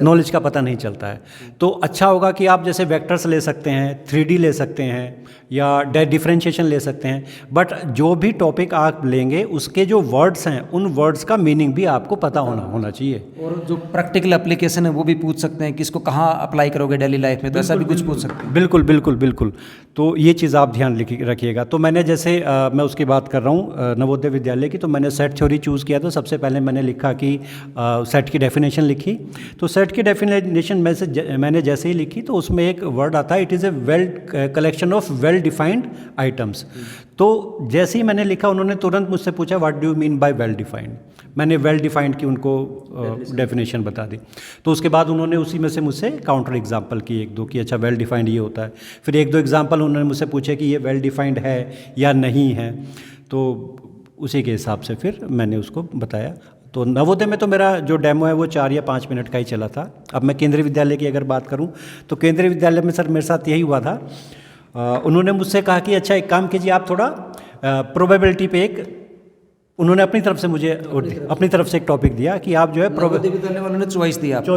[SPEAKER 2] नॉलेज का पता नहीं चलता है। तो अच्छा होगा कि आप जैसे वेक्टर्स ले सकते हैं, 3D ले सकते हैं, या डिफरेंशिएशन ले सकते हैं, बट जो भी टॉपिक आप लेंगे उसके जो वर्ड्स हैं उन वर्ड्स का मीनिंग भी आपको पता होना चाहिए।
[SPEAKER 1] और जो प्रैक्टिकल एप्लीकेशन है वो भी पूछ सकते हैं कि इसको कहाँ अप्लाई करोगे डेली लाइफ में, तो ऐसा भी कुछ पूछ सकते हैं।
[SPEAKER 2] बिल्कुल बिल्कुल बिल्कुल। तो ये चीज़ आप ध्यान रखिएगा। तो मैंने जैसे मैं उसकी बात कर रहा हूँ नवोदय विद्यालय की, तो मैंने सेट थ्योरी चूज़ किया। तो सबसे पहले मैंने लिखा कि सेट की डेफिनेशन लिखी। तो सेट की डेफिनेशन मैंने जैसे ही लिखी तो उसमें एक वर्ड आता है, it is a well collection of well defined items. तो जैसे ही मैंने लिखा उन्होंने तुरंत मुझसे पूछा what do you mean by well defined. मैंने वेल डिफाइंड की उनको डेफिनेशन बता दी। तो उसके बाद उन्होंने उसी में से मुझसे काउंटर एग्जांपल की एक दो कि अच्छा वेल डिफाइंड ये होता है। फिर एक दो एग्जांपल उन्होंने मुझसे पूछे कि ये वेल डिफाइंड है या नहीं है। तो उसी के हिसाब से फिर मैंने उसको बताया। तो नवोदय में तो मेरा जो डेमो है वो 4 या 5 मिनट का ही चला था। अब मैं केंद्रीय विद्यालय की अगर बात करूं तो केंद्रीय विद्यालय में सर मेरे साथ यही हुआ था। उन्होंने मुझसे कहा कि अच्छा एक काम कीजिए, आप थोड़ा प्रोबेबिलिटी पे उन्होंने अपनी तरफ से मुझे अपनी तरफ से एक टॉपिक दिया कि आप जो है
[SPEAKER 1] नवोदय विद्यालय वालों ने चॉइस दिया
[SPEAKER 2] था,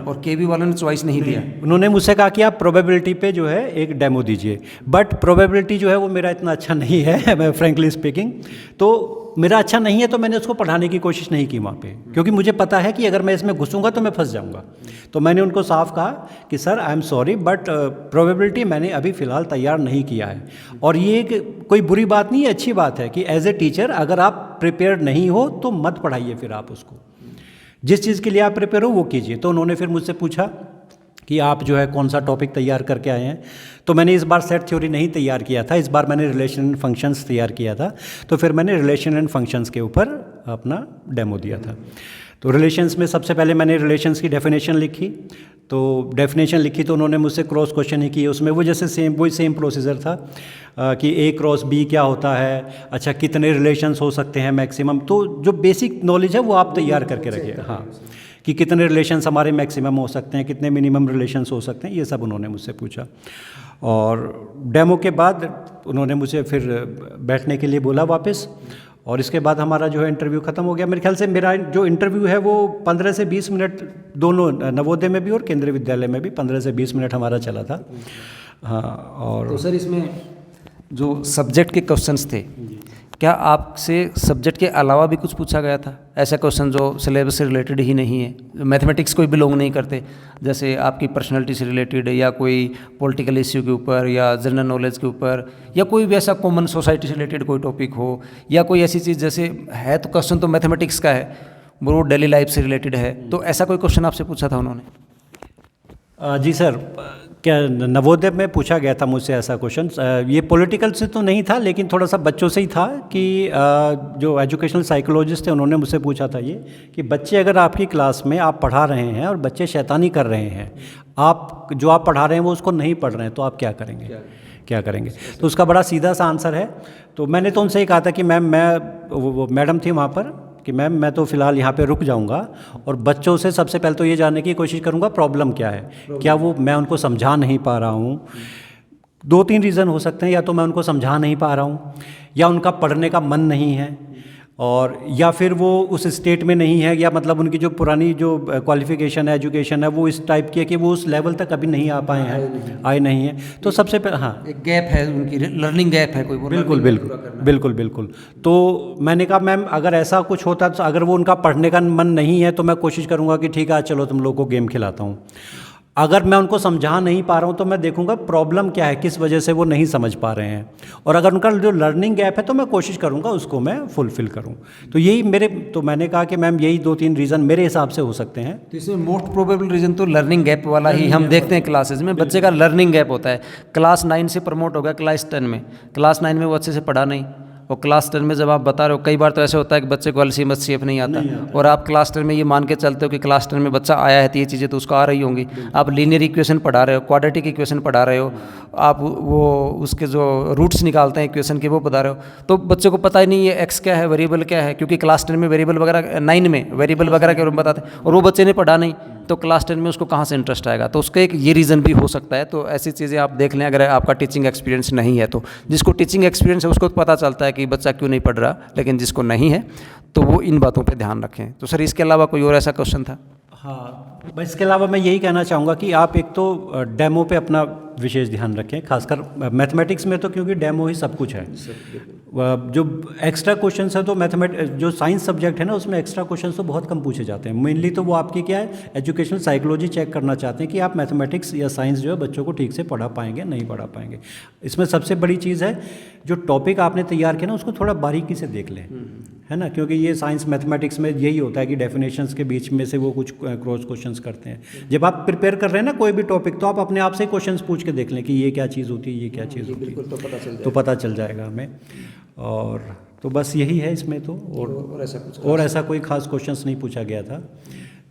[SPEAKER 1] और केवी वालों ने चॉइस नहीं दिया।
[SPEAKER 2] उन्होंने मुझसे कहा कि आप प्रोबेबिलिटी पे जो है एक डेमो दीजिए। बट प्रोबेबिलिटी जो है वो मेरा इतना अच्छा नहीं है मैं फ्रेंकली स्पीकिंग। तो मेरा अच्छा नहीं है तो मैंने उसको पढ़ाने की कोशिश नहीं की वहाँ पे, क्योंकि मुझे पता है कि अगर मैं इसमें घुसूंगा तो मैं फंस जाऊंगा। तो मैंने उनको साफ कहा कि sir I am sorry but probability मैंने अभी फ़िलहाल तैयार नहीं किया है। और ये कोई बुरी बात नहीं है, अच्छी बात है कि एज ए टीचर अगर आप प्रिपेयर्ड नहीं हो तो मत पढ़ाइए, फिर आप उसको जिस चीज़ के लिए आप प्रिपेयर हो वो कीजिए। तो उन्होंने फिर मुझसे पूछा कि आप जो है कौन सा टॉपिक तैयार करके आए हैं। तो मैंने इस बार सेट थ्योरी नहीं तैयार किया था, इस बार मैंने रिलेशन एंड फंक्शंस तैयार किया था। तो फिर मैंने रिलेशन एंड फंक्शंस के ऊपर अपना डेमो दिया था। तो रिलेशंस में सबसे पहले मैंने रिलेशंस की डेफिनेशन लिखी। तो डेफिनेशन लिखी तो उन्होंने मुझसे क्रॉस क्वेश्चन ही किए उसमें, वो जैसे वही सेम प्रोसीजर था कि ए क्रॉस बी क्या होता है, अच्छा कितने रिलेशंस हो सकते हैं मैक्सिमम। तो जो बेसिक नॉलेज है वो आप तैयार करके रखिए। हाँ, कि कितने रिलेशंस हमारे मैक्सिमम हो सकते हैं, कितने मिनिमम रिलेशंस हो सकते हैं, ये सब उन्होंने मुझसे पूछा। और डेमो के बाद उन्होंने मुझे फिर बैठने के लिए बोला वापस, और इसके बाद हमारा जो है इंटरव्यू ख़त्म हो गया। मेरे ख्याल से मेरा जो इंटरव्यू है वो 15 से 20 मिनट, दोनों नवोदय में भी और केंद्रीय विद्यालय में भी 15 से 20 मिनट हमारा चला था। हाँ, और
[SPEAKER 1] तो सर इसमें जो सब्जेक्ट के क्वेश्चंस थे, क्या आपसे सब्जेक्ट के अलावा भी कुछ पूछा गया था? ऐसा क्वेश्चन जो सिलेबस से रिलेटेड ही नहीं है, मैथमेटिक्स कोई बिलोंग नहीं करते, जैसे आपकी पर्सनैलिटी से रिलेटेड या कोई पॉलिटिकल इश्यू के ऊपर या जनरल नॉलेज के ऊपर, या कोई भी ऐसा कॉमन सोसाइटी से रिलेटेड कोई टॉपिक हो, या कोई ऐसी चीज़ जैसे है तो क्वेश्चन तो मैथमेटिक्स का है, वो डेली लाइफ से रिलेटेड है, तो ऐसा कोई क्वेश्चन आपसे पूछा था उन्होंने?
[SPEAKER 2] जी सर, क्या नवोदय में पूछा गया था मुझसे ऐसा क्वेश्चन। ये पॉलिटिकल से तो नहीं था, लेकिन थोड़ा सा बच्चों से ही था कि जो एजुकेशनल साइकोलॉजिस्ट थे उन्होंने मुझसे पूछा था ये कि बच्चे अगर आपकी क्लास में आप पढ़ा रहे हैं और बच्चे शैतानी कर रहे हैं, आप जो आप पढ़ा रहे हैं वो उसको नहीं पढ़ रहे हैं, तो आप क्या करेंगे, क्या करेंगे? तो उसका बड़ा सीधा सा आंसर है। तो मैंने तो उनसे ही कहा था कि मैम, वो मैडम थी वहाँ पर, कि मैम मैं तो फ़िलहाल यहाँ पे रुक जाऊँगा और बच्चों से सबसे पहले तो ये जानने की कोशिश करूँगा प्रॉब्लम क्या है, क्या वो मैं उनको समझा नहीं पा रहा हूँ। 2-3 रीज़न हो सकते हैं, या तो मैं उनको समझा नहीं पा रहा हूँ, या उनका पढ़ने का मन नहीं है, और या फिर वो उस स्टेट में नहीं है, या मतलब उनकी जो पुरानी जो क्वालिफ़िकेशन है, एजुकेशन है, वो इस टाइप की है कि वो उस लेवल तक अभी नहीं आ पाए हैं, आए नहीं हैं। तो सबसे पहले हाँ,
[SPEAKER 1] एक गैप है, उनकी लर्निंग गैप है कोई।
[SPEAKER 2] बिल्कुल। तो मैंने कहा मैम अगर ऐसा कुछ होता तो, अगर वो उनका पढ़ने का मन नहीं है तो मैं कोशिश करूँगा कि ठीक है चलो तुम लोग को गेम खिलाता हूँ। अगर मैं उनको समझा नहीं पा रहा हूँ तो मैं देखूंगा प्रॉब्लम क्या है, किस वजह से वो नहीं समझ पा रहे हैं, और अगर उनका जो लर्निंग गैप है तो मैं कोशिश करूँगा उसको मैं फुलफ़िल करूँ। तो यही मैंने कहा कि मैम यही 2-3 रीज़न मेरे हिसाब से हो सकते हैं।
[SPEAKER 1] तो इसमें मोस्ट प्रोबेबल रीज़न तो लर्निंग गैप वाला ही हम देखते हैं क्लासेज में। बच्चे का लर्निंग गैप होता है, क्लास 9 से प्रमोट हो गया क्लास 10 में, क्लास 9 में वो अच्छे से पढ़ा नहीं, और क्लास 10 में जब आप बता रहे हो, कई बार तो ऐसे होता है कि बच्चे को अल्सीमस शेप नहीं आता, और आप क्लास 10 में ये मान के चलते हो कि क्लास 10 में बच्चा आया है तो ये चीज़ें तो उसको आ रही होंगी। आप लीनियर इक्वेशन पढ़ा रहे हो, क्वाड्रेटिक इक्वेशन पढ़ा रहे हो, आप वो उसके जो रूट्स निकालते हैं इक्वेशन के वो बता रहे हो, तो बच्चे को पता ही नहीं है एक्स क्या है, वेरिएबल क्या है, क्योंकि क्लास 10 में वेरिएबल वगैरह, 9 में वेरिएबल वगैरह के बारे में बताते हैं, और वो बच्चे ने पढ़ा नहीं, तो क्लास 10 में उसको कहाँ से इंटरेस्ट आएगा। तो उसका एक ये रीज़न भी हो सकता है। तो ऐसी चीज़ें आप देख लें, अगर आपका टीचिंग एक्सपीरियंस नहीं है तो। जिसको टीचिंग एक्सपीरियंस है उसको पता चलता है कि बच्चा क्यों नहीं पढ़ रहा, लेकिन जिसको नहीं है तो वो इन बातों पे ध्यान रखें। तो सर इसके अलावा कोई और ऐसा क्वेश्चन था?
[SPEAKER 2] हाँ, बस इसके अलावा मैं यही कहना चाहूँगा कि आप एक तो डेमो पे अपना विशेष ध्यान रखें, खासकर मैथमेटिक्स में तो, क्योंकि डेमो ही सब कुछ है। जो एक्स्ट्रा क्वेश्चंस है तो जो साइंस सब्जेक्ट है ना उसमें एक्स्ट्रा क्वेश्चंस तो बहुत कम पूछे जाते हैं। मेनली तो वो आपकी क्या है, एजुकेशनल साइकोलॉजी चेक करना चाहते हैं कि आप मैथमेटिक्स या साइंस जो है बच्चों को ठीक से पढ़ा पाएंगे नहीं पढ़ा पाएंगे। इसमें सबसे बड़ी चीज़ है जो टॉपिक आपने तैयार किया ना उसको थोड़ा बारीकी से देख लें, है ना, क्योंकि ये साइंस मैथमेटिक्स में यही होता है कि डेफिनेशंस के बीच में से वो कुछ क्रॉस क्वेश्चंस करते हैं। जब आप प्रिपेयर कर रहे हैं ना कोई भी टॉपिक, तो आप अपने आप से क्वेश्चंस पूछ के देख लें कि ये क्या चीज़ होती है, ये क्या चीज़ होती है, तो पता चल जाएगा हमें। और तो बस यही है इसमें तो, और ऐसा कोई खास क्वेश्चंस नहीं पूछा गया था।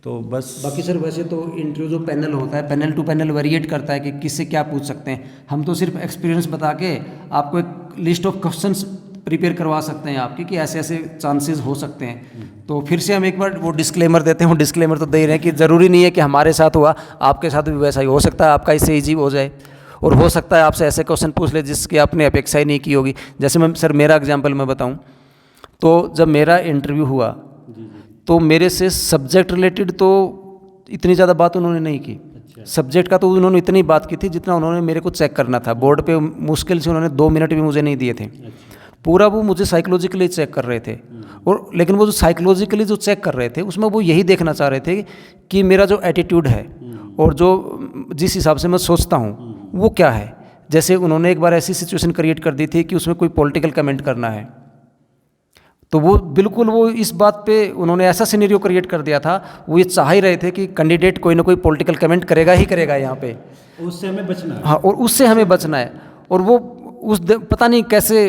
[SPEAKER 2] तो बस
[SPEAKER 1] बाकी सर वैसे तो इंटरव्यू जो पैनल होता है, पैनल टू पैनल वेरिएट करता है कि किससे क्या पूछ सकते हैं। हम तो सिर्फ एक्सपीरियंस बता के आपको एक लिस्ट ऑफ क्वेश्चंस प्रिपेयर करवा सकते हैं आपकी, कि ऐसे ऐसे चांसेस हो सकते हैं। तो फिर से हम एक बार वो डिस्क्लेमर देते हैं, वो डिस्क्लेमर तो दे रहे हैं कि ज़रूरी नहीं है कि हमारे साथ हुआ आपके साथ भी वैसा ही हो सकता है, आपका इससे ईजी हो जाए, और हो सकता है आपसे ऐसे क्वेश्चन पूछ ले जिसकी आपने अपेक्षा ही नहीं की होगी। जैसे मैं सर मेरा एग्जाम्पल मैं बताऊँ तो जब मेरा इंटरव्यू हुआ तो मेरे से सब्जेक्ट रिलेटेड तो इतनी ज़्यादा बात उन्होंने नहीं की। सब्जेक्ट का तो उन्होंने इतनी बात की थी जितना उन्होंने मेरे को चेक करना था। बोर्ड पे मुश्किल से उन्होंने 2 मिनट भी मुझे नहीं दिए थे। पूरा वो मुझे साइकोलॉजिकली चेक कर रहे थे, और लेकिन वो जो साइकोलॉजिकली जो चेक कर रहे थे उसमें वो यही देखना चाह रहे थे कि मेरा जो एटीट्यूड है और जो जिस हिसाब से मैं सोचता हूँ वो क्या है। जैसे उन्होंने एक बार ऐसी सिचुएशन क्रिएट कर दी थी कि उसमें कोई पॉलिटिकल कमेंट करना है, तो वो बिल्कुल वो इस बात पे उन्होंने ऐसा सिनेरियो क्रिएट कर दिया था, वो ये चाह ही रहे थे कि कैंडिडेट कोई ना कोई पॉलिटिकल कमेंट करेगा ही करेगा यहाँ पे,
[SPEAKER 2] उससे हमें बचना है।
[SPEAKER 1] हाँ, और उससे हमें बचना है। और वो पता नहीं कैसे,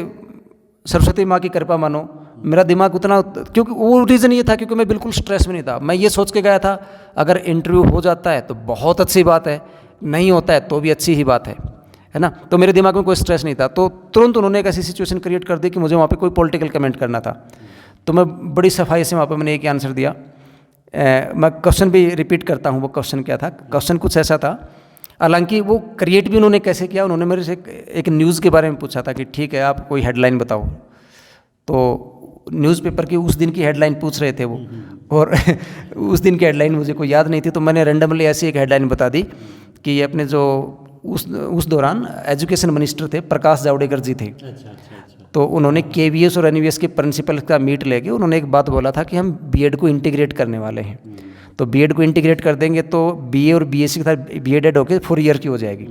[SPEAKER 1] सरस्वती माँ की कृपा मानो, मेरा दिमाग उतना, क्योंकि वो रीज़न ये था क्योंकि मैं बिल्कुल स्ट्रेस में नहीं था। मैं ये सोच के गया था अगर इंटरव्यू हो जाता है तो बहुत अच्छी बात है, नहीं होता है तो भी अच्छी ही बात है ना। तो मेरे दिमाग में कोई स्ट्रेस नहीं था। तो तुरंत उन्होंने एक ऐसी सिचुएशन क्रिएट कर दी कि मुझे वहाँ पे कोई पॉलिटिकल कमेंट करना था। तो मैं बड़ी सफाई से वहाँ पे मैंने एक ही आंसर दिया। मैं क्वेश्चन भी रिपीट करता हूँ, वो क्वेश्चन क्या था। क्वेश्चन कुछ ऐसा था, हालांकि वो क्रिएट भी उन्होंने कैसे किया, उन्होंने मेरे से एक न्यूज़ के बारे में पूछा था कि ठीक है आप कोई हेडलाइन बताओ। तो न्यूज़पेपर की उस दिन की हेडलाइन पूछ रहे थे वो, और उस दिन की हेडलाइन मुझे कोई याद नहीं थी, तो मैंने रैंडमली ऐसी एक हेडलाइन बता दी कि ये अपने जो उस दौरान एजुकेशन मिनिस्टर थे प्रकाश जावड़ेकर जी थे। तो उन्होंने केवीएस और एनवीएस के प्रिंसिपल का मीट लेके उन्होंने एक बात बोला था कि हम बीएड को इंटीग्रेट करने वाले हैं। तो बीएड को इंटीग्रेट कर देंगे तो बीए और बीएससी के साथ बीएड एड होकर 4 ईयर की हो जाएगी।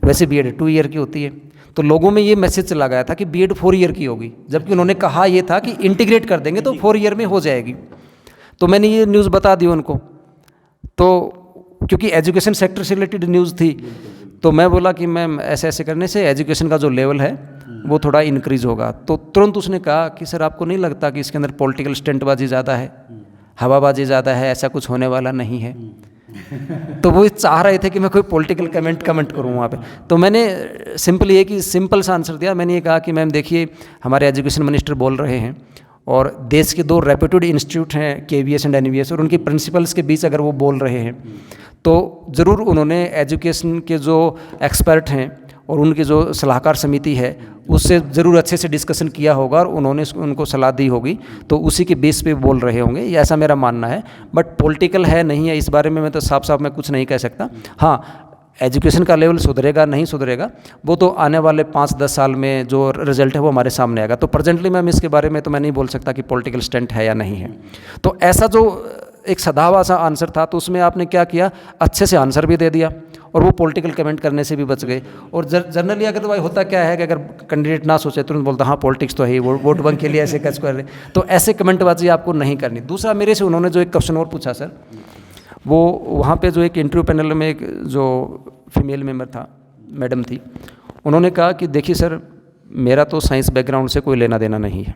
[SPEAKER 1] वैसे बीएड 2 ईयर की होती है। तो लोगों में ये मैसेज चला गया था कि बीएड 4 ईयर की होगी, जबकि उन्होंने कहा ये था कि इंटीग्रेट कर देंगे तो 4 ईयर में हो जाएगी। तो मैंने ये न्यूज़ बता दी उनको, तो क्योंकि एजुकेशन सेक्टर से रिलेटेड न्यूज़ थी, तो मैं बोला कि मैम ऐसे ऐसे करने से एजुकेशन का जो लेवल है वो थोड़ा इंक्रीज़ होगा। तो तुरंत उसने कहा कि सर आपको नहीं लगता कि इसके अंदर पॉलिटिकल स्टंटबाजी ज़्यादा है, हवाबाजी ज़्यादा है, ऐसा कुछ होने वाला नहीं है। तो वो चाह रहे थे कि मैं कोई पॉलिटिकल कमेंट करूँ वहाँ पे। तो मैंने सिंपल सा आंसर दिया। मैंने ये कहा कि मैम देखिए हमारे एजुकेशन मिनिस्टर बोल रहे हैं और देश के 2 रेप्यूटेड इंस्टीट्यूट हैं केवीएस एंड एनवीएस, और उनके प्रिंसिपल्स के बीच अगर वो बोल रहे हैं तो ज़रूर उन्होंने एजुकेशन के जो एक्सपर्ट हैं और उनकी जो सलाहकार समिति है उससे ज़रूर अच्छे से डिस्कशन किया होगा और उन्होंने उनको सलाह दी होगी, तो उसी के बेस पे बोल रहे होंगे, ये ऐसा मेरा मानना है। बट पॉलिटिकल है नहीं है इस बारे में मैं तो साफ साफ मैं कुछ नहीं कह सकता। हाँ, एजुकेशन का लेवल सुधरेगा नहीं सुधरेगा वो तो आने वाले 5-10 साल में जो रिजल्ट है वो हमारे सामने आएगा। तो प्रेजेंटली मैम इसके बारे में तो मैं नहीं बोल सकता कि पॉलिटिकल स्टंट है या नहीं है। तो ऐसा जो एक सधा हुआ सा आंसर था, तो उसमें आपने क्या किया, अच्छे से आंसर भी दे दिया और वो पॉलिटिकल कमेंट करने से भी बच गए। और जनरली अगर भाई होता क्या है कि अगर कैंडिडेट ना सोचे तुरंत बोलता हाँ पॉलिटिक्स तो है ही, वोट बैंक के लिए ऐसे कच कर रहे, तो ऐसे कमेंटबाजी आपको नहीं करनी। दूसरा मेरे से उन्होंने जो एक क्वेश्चन और पूछा सर, वो वहाँ पे जो एक इंटरव्यू पैनल में एक जो फीमेल मेंबर था, मैडम थी, उन्होंने कहा कि देखिए सर मेरा तो साइंस बैकग्राउंड से कोई लेना देना नहीं है।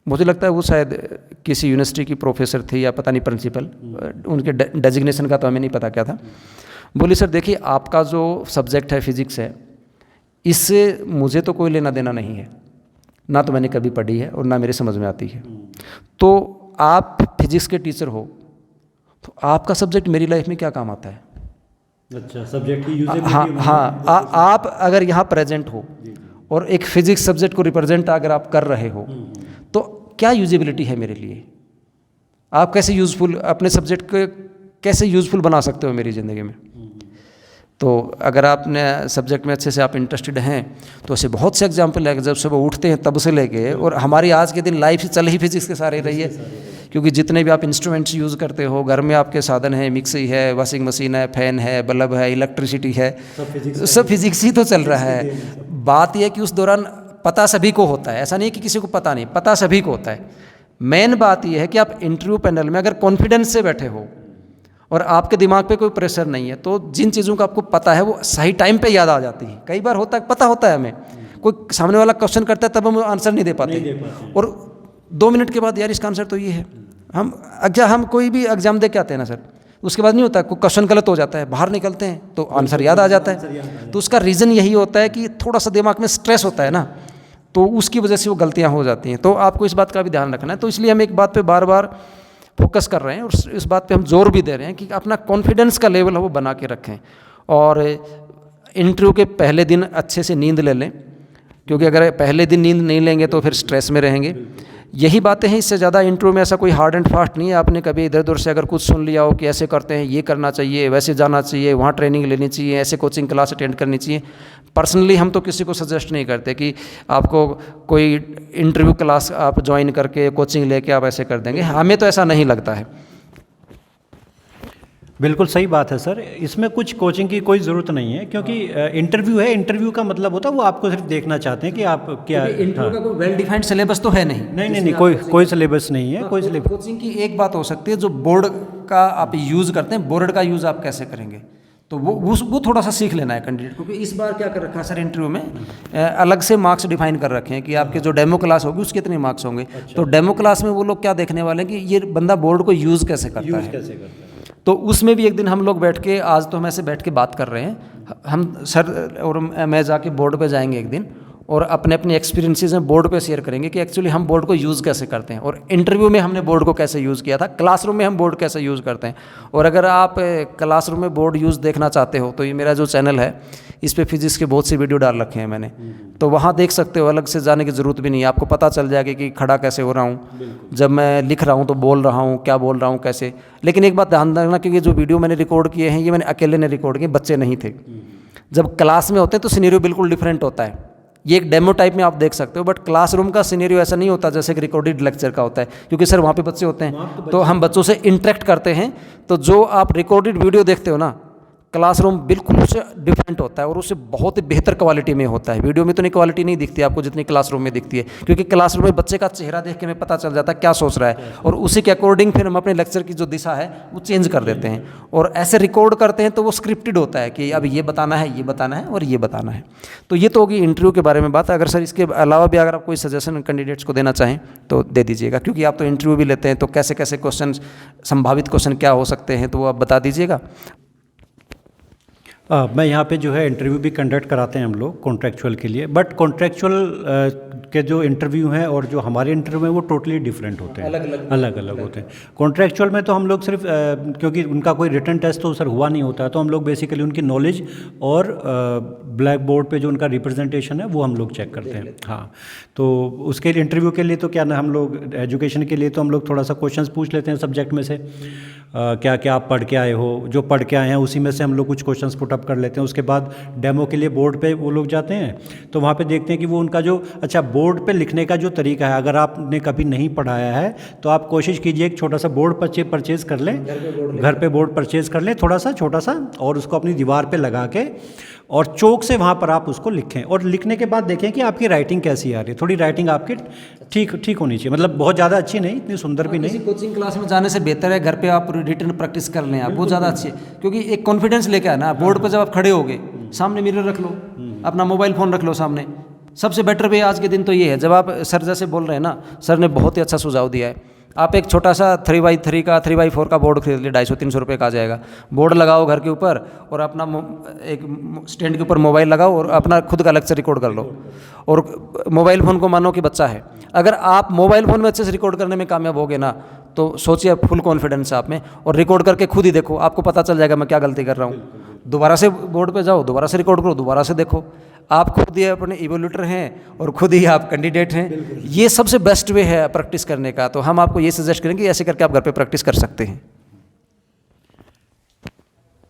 [SPEAKER 1] मुझे लगता है वो शायद किसी यूनिवर्सिटी की प्रोफेसर थी या पता नहीं प्रिंसिपल, उनके डेजिग्नेशन का तो हमें नहीं पता क्या था। बोली सर देखिए आपका जो सब्जेक्ट है फिजिक्स है, इससे मुझे तो कोई लेना देना नहीं है, ना तो मैंने कभी पढ़ी है और ना मेरे समझ में आती है। तो आप फिजिक्स के टीचर हो तो आपका सब्जेक्ट मेरी लाइफ में क्या काम आता है?
[SPEAKER 2] अच्छा, सब्जेक्ट की यूजेबिलिटी।
[SPEAKER 1] हाँ, आप अगर यहाँ प्रेजेंट हो और एक फिजिक्स सब्जेक्ट को रिप्रेजेंट अगर आप कर रहे हो तो क्या यूजेबिलिटी है मेरे लिए? आप कैसे यूज़फुल अपने सब्जेक्ट को कैसे यूज़फुल बना सकते हो मेरी ज़िंदगी में? तो अगर आपने सब्जेक्ट में अच्छे से आप इंटरेस्टेड हैं तो ऐसे बहुत से एग्जाम्पल है, जब सुबह उठते हैं तब से लेके और हमारी आज के दिन लाइफ चल ही फिजिक्स के सारे रही है। क्योंकि जितने भी आप इंस्ट्रूमेंट्स यूज़ करते हो, घर में आपके साधन है, मिक्सी है, वॉशिंग मशीन है, फैन है, बल्ब है, इलेक्ट्रिसिटी है, सब फिजिक्स ही तो चल रहा है। बात यह कि उस दौरान पता सभी को होता है, ऐसा नहीं है कि किसी को पता नहीं, पता सभी को होता है। मेन बात यह है कि आप इंटरव्यू पैनल में अगर कॉन्फिडेंस से बैठे हो और आपके दिमाग पे कोई प्रेशर नहीं है तो जिन चीज़ों का आपको पता है वो सही टाइम पे याद आ जाती है। कई बार होता है, पता होता है हमें, कोई सामने वाला क्वेश्चन करता है तब हम आंसर नहीं दे पाते और 2 मिनट के बाद यार इसका आंसर तो ये है। हम कोई भी एग्जाम दे के आते हैं ना सर, उसके बाद नहीं होता, कोई क्वेश्चन गलत हो जाता है, बाहर निकलते हैं तो आंसर याद आ जाता है। तो उसका रीज़न यही होता है कि थोड़ा सा दिमाग में स्ट्रेस होता है ना, तो उसकी वजह से वो गलतियाँ हो जाती हैं। तो आपको इस बात का भी ध्यान रखना है। तो इसलिए हम एक बात पे बार बार फोकस कर रहे हैं और इस बात पे हम जोर भी दे रहे हैं कि अपना कॉन्फिडेंस का लेवल है वो बना के रखें और इंटरव्यू के पहले दिन अच्छे से नींद ले लें, क्योंकि अगर पहले दिन नींद नहीं लेंगे तो फिर स्ट्रेस में रहेंगे। यही बातें हैं, इससे ज़्यादा इंटरव्यू में ऐसा कोई हार्ड एंड फास्ट नहीं है। आपने कभी इधर उधर से अगर कुछ सुन लिया हो कि ऐसे करते हैं, ये करना चाहिए, वैसे जाना चाहिए, वहाँ ट्रेनिंग लेनी चाहिए, ऐसे कोचिंग क्लास अटेंड करनी चाहिए, पर्सनली हम तो किसी को सजेस्ट नहीं करते कि आपको कोई इंटरव्यू क्लास आप ज्वाइन करके कोचिंग लेके आप ऐसे कर देंगे, हमें तो ऐसा नहीं लगता है।
[SPEAKER 2] बिल्कुल सही बात है सर, इसमें कुछ कोचिंग की कोई ज़रूरत नहीं है, क्योंकि इंटरव्यू है, इंटरव्यू का मतलब होता है वो आपको सिर्फ देखना चाहते हैं कि आप क्या।
[SPEAKER 1] इंटरव्यू का कोई वेल डिफाइंड सिलेबस तो है नहीं।
[SPEAKER 2] कोई सिलेबस नहीं है, कोई सिलेबस।
[SPEAKER 1] कोचिंग की एक बात हो सकती है, जो बोर्ड का आप यूज़ करते हैं, बोर्ड का यूज़ आप कैसे करेंगे, तो वो थोड़ा सा सीख लेना है कैंडिडेट को। क्योंकि इस बार क्या कर रखा है सर, इंटरव्यू में अलग से मार्क्स डिफाइन कर रखे हैं कि आपके जो डेमो क्लास होगी उसके कितने मार्क्स होंगे। तो डेमो क्लास में वो लोग क्या देखने वाले हैं कि ये बंदा बोर्ड को यूज़ कैसे करता है। तो उसमें भी एक दिन हम लोग बैठ के, आज तो हम ऐसे बैठ के बात कर रहे हैं, हम सर और मैं जाके बोर्ड पे जाएंगे एक दिन और अपने अपने एक्सपीरियंसेस में बोर्ड पे शेयर करेंगे कि एक्चुअली हम बोर्ड को यूज़ कैसे करते हैं और इंटरव्यू में हमने बोर्ड को कैसे यूज़ किया था, क्लासरूम में हम बोर्ड कैसे यूज़ करते हैं। और अगर आप क्लासरूम में बोर्ड यूज़ देखना चाहते हो तो ये मेरा जो चैनल है इस पर फिजिक्स के बहुत से वीडियो डाल रखे हैं मैंने, तो वहाँ देख सकते हो, अलग से जाने की ज़रूरत भी नहीं है। आपको पता चल जाएगा कि खड़ा कैसे हो रहा हूँ, जब मैं लिख रहा हूँ तो बोल रहा हूँ, क्या बोल रहा हूँ, कैसे। लेकिन एक बात ध्यान रखना, क्योंकि जो वीडियो मैंने रिकॉर्ड किए हैं ये मैंने अकेले ने रिकॉर्ड किए, बच्चे नहीं थे। जब क्लास में होते हैं तो सिनेरियो बिल्कुल डिफरेंट होता है, ये एक डेमो टाइप में आप देख सकते हो, बट क्लासरूम का सिनेरियो ऐसा नहीं होता जैसे कि रिकॉर्डेड लेक्चर का होता है, क्योंकि सर वहाँ पे बच्चे होते हैं तो हम बच्चों से इंटरेक्ट करते हैं। तो जो आप रिकॉर्डेड वीडियो देखते हो ना, क्लासरूम बिल्कुल उससे डिफरेंट होता है और उससे बहुत ही बेहतर क्वालिटी में होता है। वीडियो में तो नहीं क्वालिटी नहीं दिखती आपको जितनी क्लासरूम में दिखती है, क्योंकि क्लासरूम में बच्चे का चेहरा देख के हमें पता चल जाता है क्या सोच रहा है और उसी के अकॉर्डिंग फिर हम अपने लेक्चर की जो दिशा है वो चेंज कर देते हैं। और ऐसे रिकॉर्ड करते हैं तो वो स्क्रिप्टेड होता है कि अब ये बताना है, ये बताना है और ये बताना है। तो ये तो होगी इंटरव्यू के बारे में बात। अगर सर इसके अलावा भी अगर आप कोई सजेशन कैंडिडेट्स को देना चाहें तो दे दीजिएगा, क्योंकि आप तो इंटरव्यू भी लेते हैं, तो कैसे कैसे क्वेश्चन, संभावित क्वेश्चन क्या हो सकते हैं, तो वो आप बता दीजिएगा।
[SPEAKER 2] मैं यहाँ पे जो है इंटरव्यू भी कंडक्ट कराते हैं हम लोग कॉन्ट्रेक्चुअल के लिए, बट कॉन्ट्रेक्चुअल के जो इंटरव्यू हैं और जो हमारे इंटरव्यू हैं वो टोटली डिफरेंट होते हैं, अलग अलग होते हैं। कॉन्ट्रेक्चुअल में तो हम लोग सिर्फ क्योंकि उनका कोई रिटन टेस्ट तो सर हुआ नहीं होता, तो हम लोग बेसिकली उनकी नॉलेज और ब्लैक बोर्ड पे जो उनका रिप्रेजेंटेशन है वो हम लोग चेक करते हैं। हाँ, तो उसके लिए इंटरव्यू के लिए तो क्या ना, हम लोग एजुकेशन के लिए तो हम लोग थोड़ा सा क्वेश्चंस पूछ लेते हैं सब्जेक्ट में से, क्या क्या आप पढ़ के आए हो, जो पढ़ के आए हैं उसी में से हम लोग कुछ क्वेश्चंस पुट अप कर लेते हैं। उसके बाद डेमो के लिए बोर्ड पे वो लोग जाते हैं, तो वहाँ पे देखते हैं कि वो उनका जो अच्छा बोर्ड पे लिखने का जो तरीका है, अगर आपने कभी नहीं पढ़ाया है तो आप कोशिश कीजिए एक छोटा सा बोर्ड परचेज कर लें, घर पे बोर्ड परचेज कर लें थोड़ा सा छोटा सा, और उसको अपनी दीवार पे लगा के और चौक से वहाँ पर आप उसको लिखें, और लिखने के बाद देखें कि आपकी राइटिंग कैसी आ रही है। थोड़ी राइटिंग आपकी ठीक होनी चाहिए, मतलब बहुत ज़्यादा अच्छी नहीं, इतनी सुंदर भी नहीं।
[SPEAKER 1] कोचिंग क्लास में जाने से बेहतर है घर पे आप रिटन प्रैक्टिस कर लें, आप बहुत ज़्यादा अच्छी है, क्योंकि एक कॉन्फिडेंस लेके आना बोर्ड पर जब आप खड़े होगे, सामने मिरर रख लो, अपना मोबाइल फ़ोन रख लो सामने, सबसे बेटर वे आज के दिन तो ये है। जब आप सर जैसे बोल रहे हैं ना, सर ने बहुत ही अच्छा सुझाव दिया है, आप एक छोटा सा 3x3 का 3x4 का बोर्ड खरीद लिए, 250-300 रुपये का आ जाएगा। बोर्ड लगाओ घर के ऊपर और अपना एक स्टैंड के ऊपर मोबाइल लगाओ और अपना खुद का लेक्चर रिकॉर्ड कर लो। और मोबाइल फ़ोन को मानो कि बच्चा है, अगर आप मोबाइल फ़ोन में अच्छे से रिकॉर्ड करने में कामयाब होगे ना, तो सोचिए फुल कॉन्फिडेंस आप में, और रिकॉर्ड करके खुद ही देखो, आपको पता चल जाएगा मैं क्या गलती कर रहा हूँ। दोबारा से बोर्ड पे जाओ, दोबारा से रिकॉर्ड करो, दोबारा से देखो, आप खुद ही अपने इवोल्यूटर हैं और खुद ही आप कैंडिडेट हैं। ये सबसे बेस्ट वे है प्रैक्टिस करने का, तो हम आपको ये सजेस्ट करेंगे ऐसे करके आप घर पे प्रैक्टिस कर सकते हैं।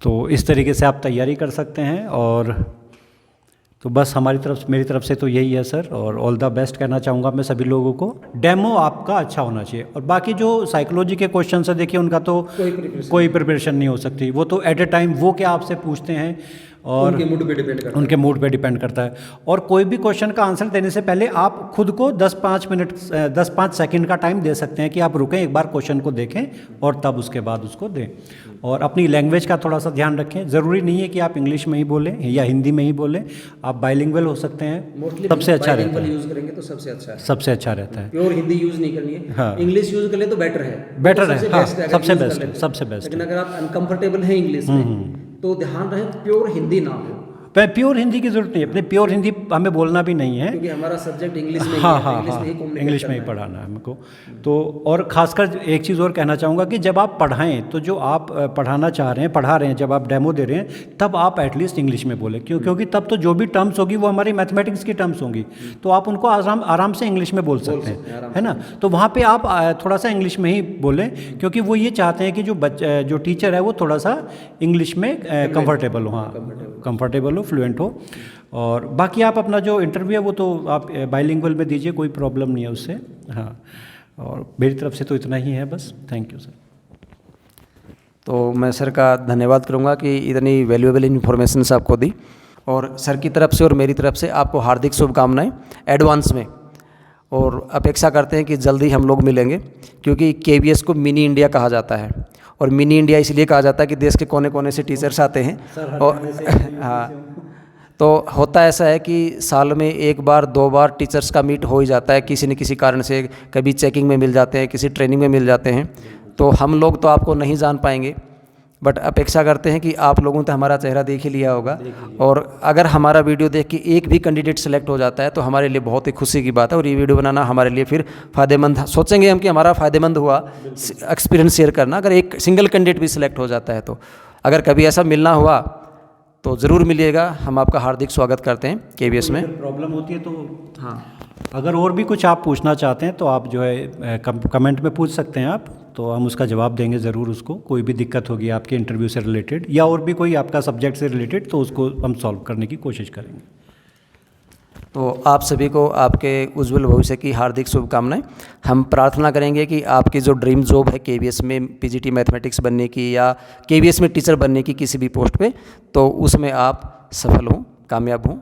[SPEAKER 2] तो इस तरीके से आप तैयारी कर सकते हैं। और तो बस मेरी तरफ से तो यही है सर, और ऑल द बेस्ट कहना चाहूँगा मैं सभी लोगों को। डेमो आपका अच्छा होना चाहिए, और बाकी जो साइकोलॉजी के क्वेश्चन है देखिए उनका तो कोई प्रिपरेशन नहीं हो सकती, वो तो एट ए टाइम वो क्या आपसे पूछते हैं और उनके मूड पे डिपेंड करता है। और कोई भी क्वेश्चन का आंसर देने से पहले आप खुद को 10-5 सेकंड का टाइम दे सकते हैं कि आप रुकें, एक बार क्वेश्चन को देखें और तब उसके बाद उसको दें। और अपनी लैंग्वेज का थोड़ा सा ध्यान रखें, ज़रूरी नहीं है कि आप इंग्लिश में ही बोलें या हिंदी में ही बोलें, आप बाइलिंगुअल हो सकते हैं, सबसे अच्छा रहता है।
[SPEAKER 1] यूज़ करेंगे तो सबसे अच्छा है,
[SPEAKER 2] सबसे अच्छा रहता है।
[SPEAKER 1] प्योर हिंदी यूज़ नहीं करनी है,
[SPEAKER 2] हाँ,
[SPEAKER 1] इंग्लिश यूज़ कर ले तो बेटर है,
[SPEAKER 2] हाँ, सबसे बेस्ट।
[SPEAKER 1] लेकिन अगर आप अनकंफर्टेबल हैं इंग्लिश में तो ध्यान रहे प्योर हिंदी ना हो।
[SPEAKER 2] प्योर हिंदी की जरूरत नहीं है, अपने प्योर हिंदी हमें बोलना भी नहीं है,
[SPEAKER 1] क्योंकि हमारा सब्जेक्ट इंग्लिश में
[SPEAKER 2] इंग्लिश में ही पढ़ाना है हमको। तो और ख़ासकर एक चीज़ और कहना चाहूँगा कि जब आप पढ़ाएं तो जो आप पढ़ाना चाह रहे हैं, पढ़ा रहे हैं, जब आप डेमो दे रहे हैं तब आप एटलीस्ट इंग्लिश में बोलें, क्योंकि तब तो जो भी टर्म्स होगी वो हमारी मैथमेटिक्स की टर्म्स होंगी, तो आप उनको आराम से इंग्लिश में बोल सकते हैं, है ना। तो वहाँ पर आप थोड़ा सा इंग्लिश में ही बोलें, क्योंकि वो ये चाहते हैं कि जो टीचर है वो थोड़ा सा इंग्लिश में कंफर्टेबल हो, कंफर्टेबल हो, फ्लुएंट हो। और बाकी आप अपना जो इंटरव्यू है वो तो आप बाइलिंगुअल में दीजिए, कोई प्रॉब्लम नहीं है उससे। हाँ, और मेरी तरफ से तो इतना ही है बस। Thank you sir.
[SPEAKER 1] तो मैं सर का धन्यवाद करूँगा कि इतनी वैल्यूएबल इन्फॉर्मेशन आपको दी, और सर की तरफ से और मेरी तरफ से आपको हार्दिक शुभकामनाएं एडवांस में, और अपेक्षा करते हैं कि जल्दी हम लोग मिलेंगे, क्योंकि KVS को मिनी इंडिया कहा जाता है, और मिनी इंडिया इसलिए कहा जाता है कि देश के कोने कोने से टीचर्स आते हैं। और हाँ, तो होता ऐसा है कि साल में 1 बार 2 बार टीचर्स का मीट हो ही जाता है, किसी न किसी कारण से, कभी चेकिंग में मिल जाते हैं, किसी ट्रेनिंग में मिल जाते हैं, तो हम लोग तो आपको नहीं जान पाएंगे, बट अपेक्षा करते हैं कि आप लोगों ने हमारा चेहरा देख ही लिया होगा, और अगर हमारा वीडियो देख के एक भी कैंडिडेट सेलेक्ट हो जाता है तो हमारे लिए बहुत ही खुशी की बात है, और ये वीडियो बनाना हमारे लिए फिर फ़ायदेमंद सोचेंगे हम कि हमारा फ़ायदेमंद हुआ एक्सपीरियंस शेयर करना, अगर एक सिंगल कैंडिडेट भी सिलेक्ट हो जाता है तो। अगर कभी ऐसा मिलना हुआ तो ज़रूर मिलिएगा, हम आपका हार्दिक स्वागत करते हैं KVS में।
[SPEAKER 2] प्रॉब्लम होती है तो हाँ, अगर और भी कुछ आप पूछना चाहते हैं तो आप जो है कमेंट में पूछ सकते हैं आप, तो हम उसका जवाब देंगे ज़रूर। उसको कोई भी दिक्कत होगी आपके इंटरव्यू से रिलेटेड या और भी कोई आपका सब्जेक्ट से रिलेटेड, तो उसको हम सॉल्व करने की कोशिश करेंगे।
[SPEAKER 1] तो आप सभी को आपके उज्जवल भविष्य की हार्दिक शुभकामनाएं। हम प्रार्थना करेंगे कि आपकी जो ड्रीम जॉब है KVS में PGT मैथमेटिक्स बनने की या KVS में टीचर बनने की किसी भी पोस्ट पे, तो उसमें आप सफल हों, कामयाब हों।